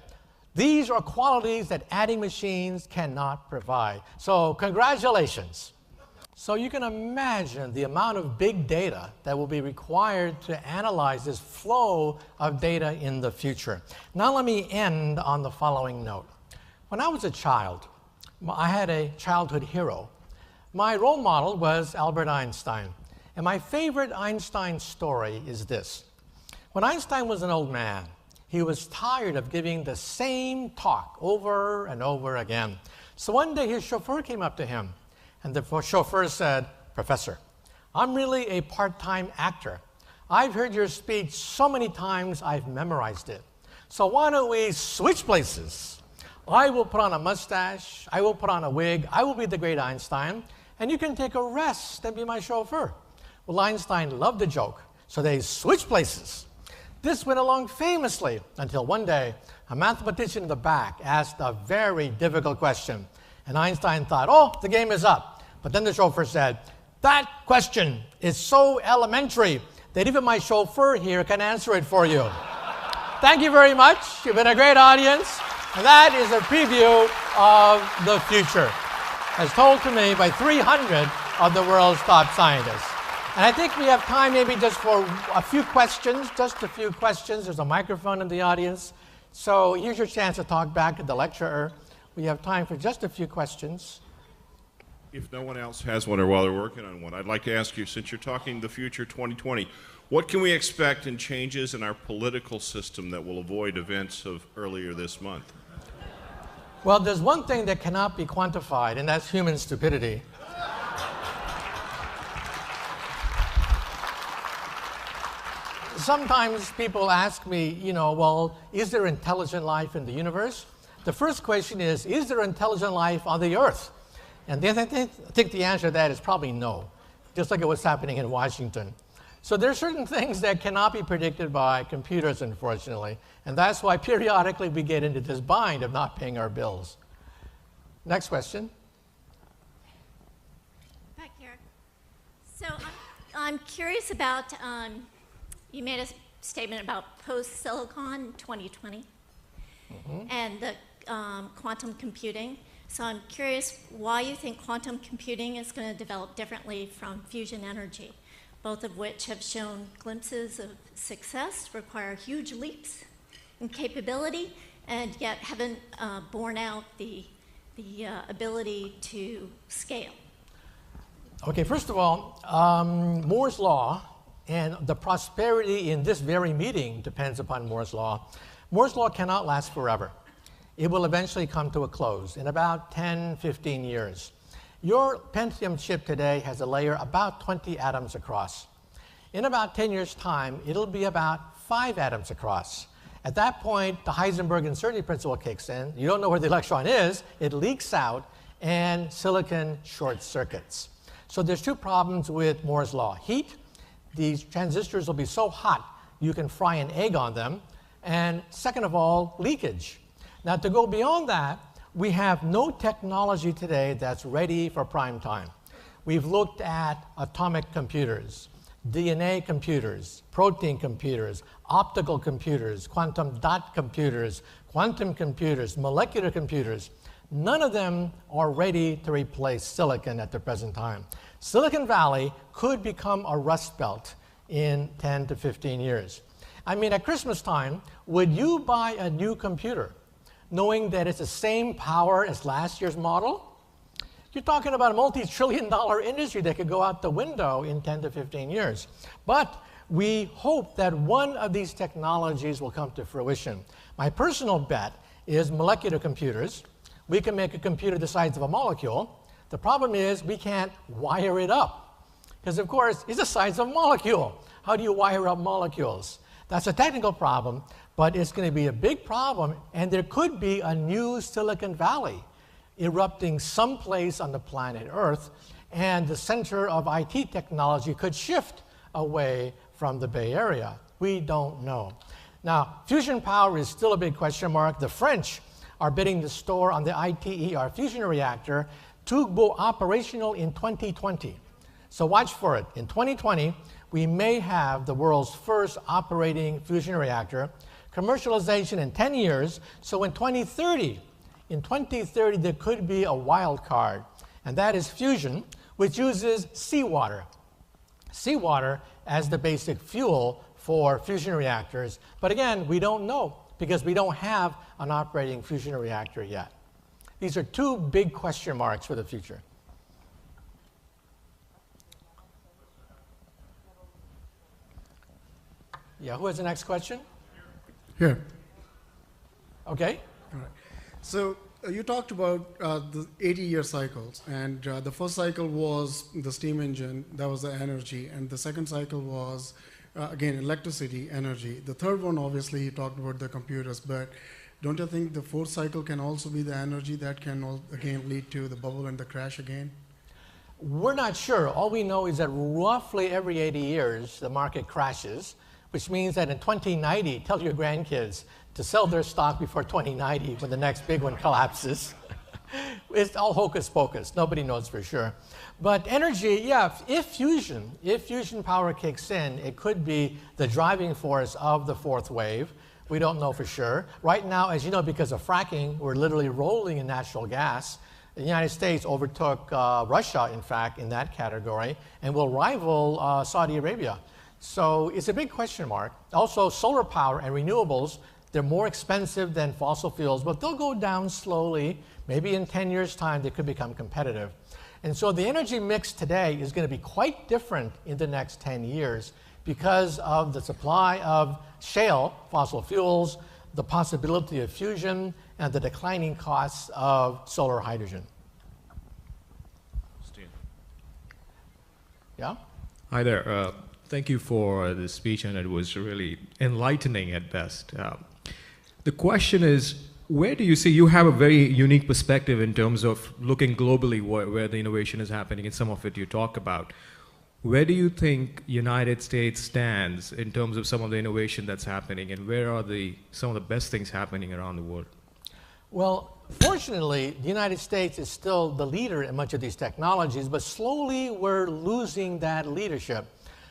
These are qualities that adding machines cannot provide. So congratulations. So you can imagine the amount of big data that will be required to analyze this flow of data in the future. Now let me end on the following note. When I was a child, I had a childhood hero. My role model was Albert Einstein. And my favorite Einstein story is this. When Einstein was an old man, he was tired of giving the same talk over and over again. So one day his chauffeur came up to him, and the chauffeur said, "Professor, I'm really a part-time actor. I've heard your speech so many times I've memorized it. So why don't we switch places? I will put on a mustache, I will put on a wig, I will be the great Einstein, and you can take a rest and be my chauffeur." Well, Einstein loved the joke, so they switched places. This went along famously until one day, a mathematician in the back asked a very difficult question. And Einstein thought, oh, the game is up. But then the chauffeur said, "That question is so elementary that even my chauffeur here can answer it for you." Thank you very much. You've been a great audience. And that is a preview of the future, as told to me by 300 of the world's top scientists. And I think we have time maybe just for a few questions, just a few questions. There's a microphone in the audience. So here's your chance to talk back to the lecturer. We have time for just a few questions. If no one else has one or while they're working on one, I'd like to ask you, since you're talking the future 2020, what can we expect in changes in our political system that will avoid events of earlier this month? Well, there's one thing that cannot be quantified, and that's human stupidity. Sometimes people ask me, well, is there intelligent life in the universe? The first question is there intelligent life on the Earth? And then I think the answer to that is probably no, just like what's happening in Washington. So there are certain things that cannot be predicted by computers, unfortunately, and that's why periodically we get into this bind of not paying our bills. Next question. Back here. So I'm curious about, you made a statement about post-silicon 2020 and the quantum computing. So I'm curious why you think quantum computing is going to develop differently from fusion energy, both of which have shown glimpses of success, require huge leaps in capability, and yet haven't borne out the ability to scale. Okay, first of all, Moore's law and the prosperity in this very meeting depends upon Moore's law. Moore's law cannot last forever. It will eventually come to a close in about 10, 15 years. Your Pentium chip today has a layer about 20 atoms across. In about 10 years' time, it'll be about 5 atoms across. At that point, the Heisenberg uncertainty principle kicks in. You don't know where the electron is. It leaks out, and silicon short circuits. So there's two problems with Moore's law. Heat. These transistors will be so hot you can fry an egg on them. And second of all, leakage. Now, to go beyond that, we have no technology today that's ready for prime time. We've looked at atomic computers, DNA computers, protein computers, optical computers, quantum dot computers, quantum computers, molecular computers. None of them are ready to replace silicon at the present time. Silicon Valley could become a rust belt in 10 to 15 years. I mean, at Christmas time, would you buy a new computer knowing that it's the same power as last year's model? You're talking about a multi-trillion-dollar industry that could go out the window in 10 to 15 years. But we hope that one of these technologies will come to fruition. My personal bet is molecular computers. We can make a computer the size of a molecule. The problem is we can't wire it up. Because, of course, it's the size of a molecule. How do you wire up molecules? That's a technical problem, but it's going to be a big problem, and there could be a new Silicon Valley erupting someplace on the planet Earth, and the center of IT technology could shift away from the Bay Area. We don't know. Now, fusion power is still a big question mark. The French are bidding the store on the ITER fusion reactor to go operational in 2020. So watch for it. In 2020, we may have the world's first operating fusion reactor, commercialization in 10 years. So in 2030, there could be a wild card, and that is fusion, which uses seawater. Seawater as the basic fuel for fusion reactors. But again, we don't know because we don't have an operating fusion reactor yet. These are two big question marks for the future. Yeah, who has the next question? Here. Okay. All right. So you talked about the 80-year cycles, and the first cycle was the steam engine, that was the energy, and the second cycle was, again, electricity, energy. The third one, obviously, you talked about the computers, but don't you think the fourth cycle can also be the energy that can, again, lead to the bubble and the crash again? We're not sure. All we know is that roughly every 80 years, the market crashes, which means that in 2090, tell your grandkids to sell their stock before 2090 when the next big one collapses. It's all hocus pocus. Nobody knows for sure. But energy, yeah, if fusion power kicks in, it could be the driving force of the fourth wave. We don't know for sure. Right now, as you know, because of fracking, we're literally rolling in natural gas. The United States overtook Russia, in fact, in that category, and will rival Saudi Arabia. So it's a big question mark. Also, solar power and renewables, they're more expensive than fossil fuels, but they'll go down slowly. Maybe in 10 years' time, they could become competitive. And so the energy mix today is going to be quite different in the next 10 years because of the supply of shale, fossil fuels, the possibility of fusion, and the declining costs of solar hydrogen. Steve. Yeah? Hi there. Thank you for the speech, and it was really enlightening at best. The question is, where do you see, you have a very unique perspective in terms of looking globally where the innovation is happening, and some of it you talk about. Where do you think United States stands in terms of some of the innovation that's happening, and where are some of the best things happening around the world? Well, fortunately, the United States is still the leader in much of these technologies, but slowly we're losing that leadership.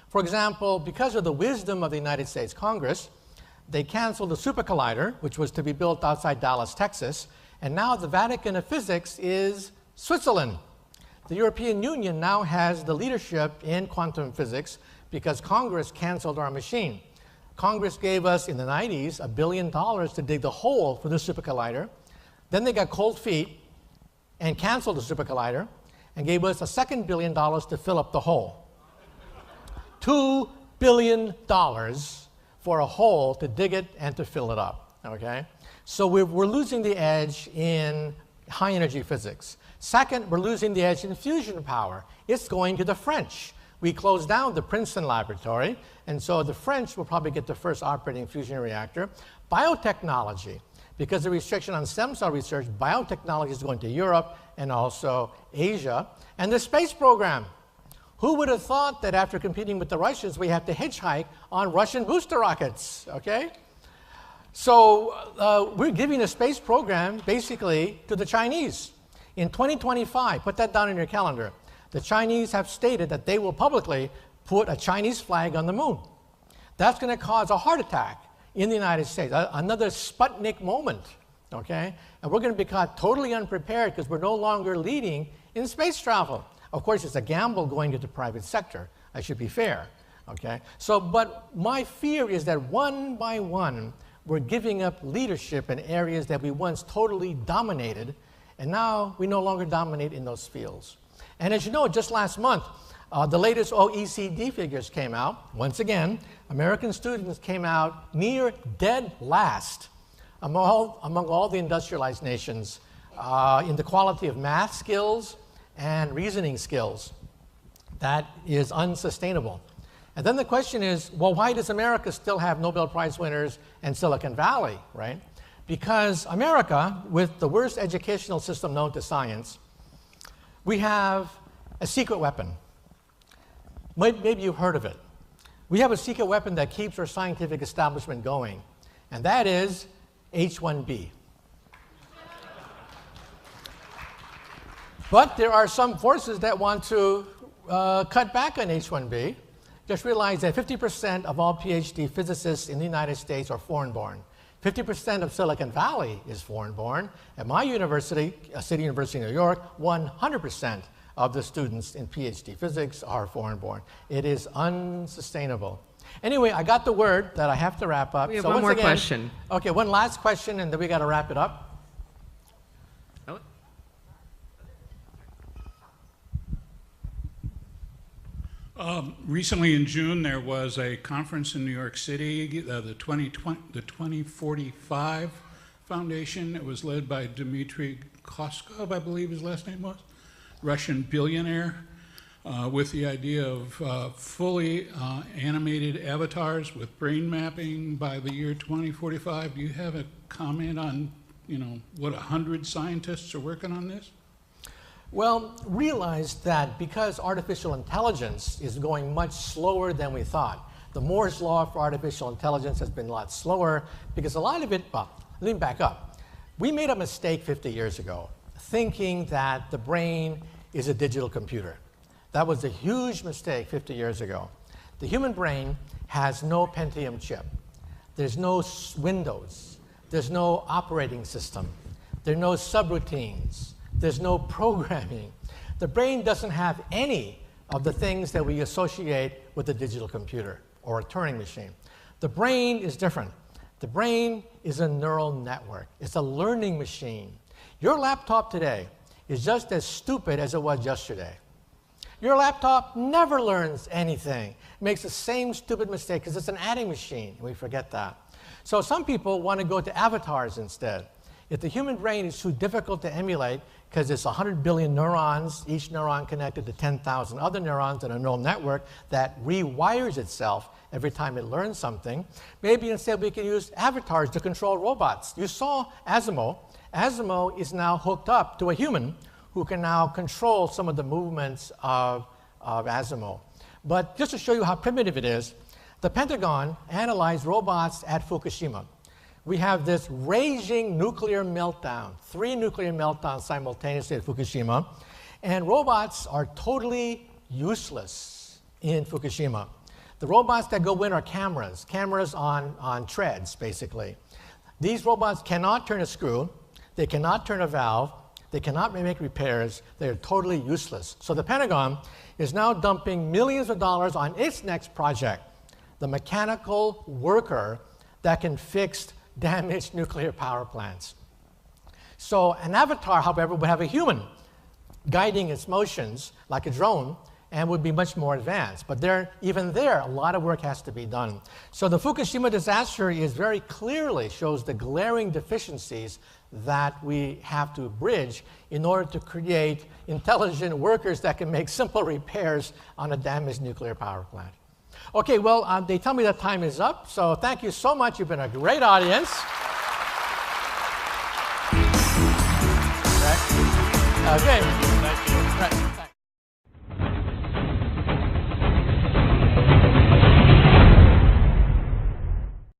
For example, because of the wisdom of the United States Congress, they canceled the Super Collider, which was to be built outside Dallas, Texas, and now the Vatican of Physics is Switzerland. The European Union now has the leadership in quantum physics because Congress canceled our machine. Congress gave us, in the 90s, $1 billion to dig the hole for the Super Collider. Then they got cold feet and canceled the Super Collider and gave us a second $1 billion to fill up the hole. $2 billion for a hole to dig it and to fill it up, okay? So we're losing the edge in high energy physics. Second, we're losing the edge in fusion power. It's going to the French. We closed down the Princeton laboratory, and so the French will probably get the first operating fusion reactor. Biotechnology, because of the restriction on stem cell research, biotechnology is going to Europe and also Asia. And the space program. Who would have thought that after competing with the Russians, we have to hitchhike on Russian booster rockets, okay? So we're giving a space program basically to the Chinese. In 2025, put that down in your calendar, the Chinese have stated that they will publicly put a Chinese flag on the moon. That's going to cause a heart attack in the United States, another Sputnik moment, okay? And we're going to be caught totally unprepared because we're no longer leading in space travel. Of course, it's a gamble going to the private sector. I should be fair, okay? So, but my fear is that one by one, we're giving up leadership in areas that we once totally dominated, and now we no longer dominate in those fields. And as you know, just last month, the latest OECD figures came out. Once again, American students came out near dead last among all the industrialized nations in the quality of math skills and reasoning skills. That is unsustainable. And then the question is, well, why does America still have Nobel Prize winners and Silicon Valley, right? Because America, with the worst educational system known to science, we have a secret weapon. Maybe you've heard of it. We have a secret weapon that keeps our scientific establishment going, and that is H-1B. But there are some forces that want to cut back on H-1B. Just realize that 50% of all PhD physicists in the United States are foreign-born. 50% of Silicon Valley is foreign-born. At my university, City University of New York, 100% of the students in PhD physics are foreign-born. It is unsustainable. Anyway, I got the word that I have to wrap up. We have one more question. Okay, one last question, and then we got to wrap it up. Recently in June, there was a conference in New York City, the 2045 Foundation. It was led by Dmitry Koskov, I believe his last name was, Russian billionaire, with the idea of fully animated avatars with brain mapping by the year 2045. Do you have a comment on, what 100 scientists are working on this? Well, realize that because artificial intelligence is going much slower than we thought, the Moore's law for artificial intelligence has been a lot slower because a lot of it, well, let me back up. We made a mistake 50 years ago, thinking that the brain is a digital computer. That was a huge mistake 50 years ago. The human brain has no Pentium chip. There's no Windows. There's no operating system. There are no subroutines. There's no programming. The brain doesn't have any of the things that we associate with a digital computer or a Turing machine. The brain is different. The brain is a neural network. It's a learning machine. Your laptop today is just as stupid as it was yesterday. Your laptop never learns anything. It makes the same stupid mistake because it's an adding machine. We forget that. So some people want to go to avatars instead. If the human brain is too difficult to emulate because it's 100 billion neurons, each neuron connected to 10,000 other neurons in a neural network that rewires itself every time it learns something, maybe instead we can use avatars to control robots. You saw Asimo. Asimo is now hooked up to a human who can now control some of the movements of Asimo. But just to show you how primitive it is, the Pentagon analyzed robots at Fukushima. We have this raging nuclear meltdown, 3 nuclear meltdowns simultaneously at Fukushima, and robots are totally useless in Fukushima. The robots that go in are cameras on treads, basically. These robots cannot turn a screw, they cannot turn a valve, they cannot make repairs, they're totally useless. So the Pentagon is now dumping millions of dollars on its next project, the mechanical worker that can fix damaged nuclear power plants. So an avatar, however, would have a human guiding its motions like a drone and would be much more advanced. But even there, a lot of work has to be done. So the Fukushima disaster is very clearly shows the glaring deficiencies that we have to bridge in order to create intelligent workers that can make simple repairs on a damaged nuclear power plant. Okay, well, they tell me that time is up, so thank you so much. You've been a great audience. Okay.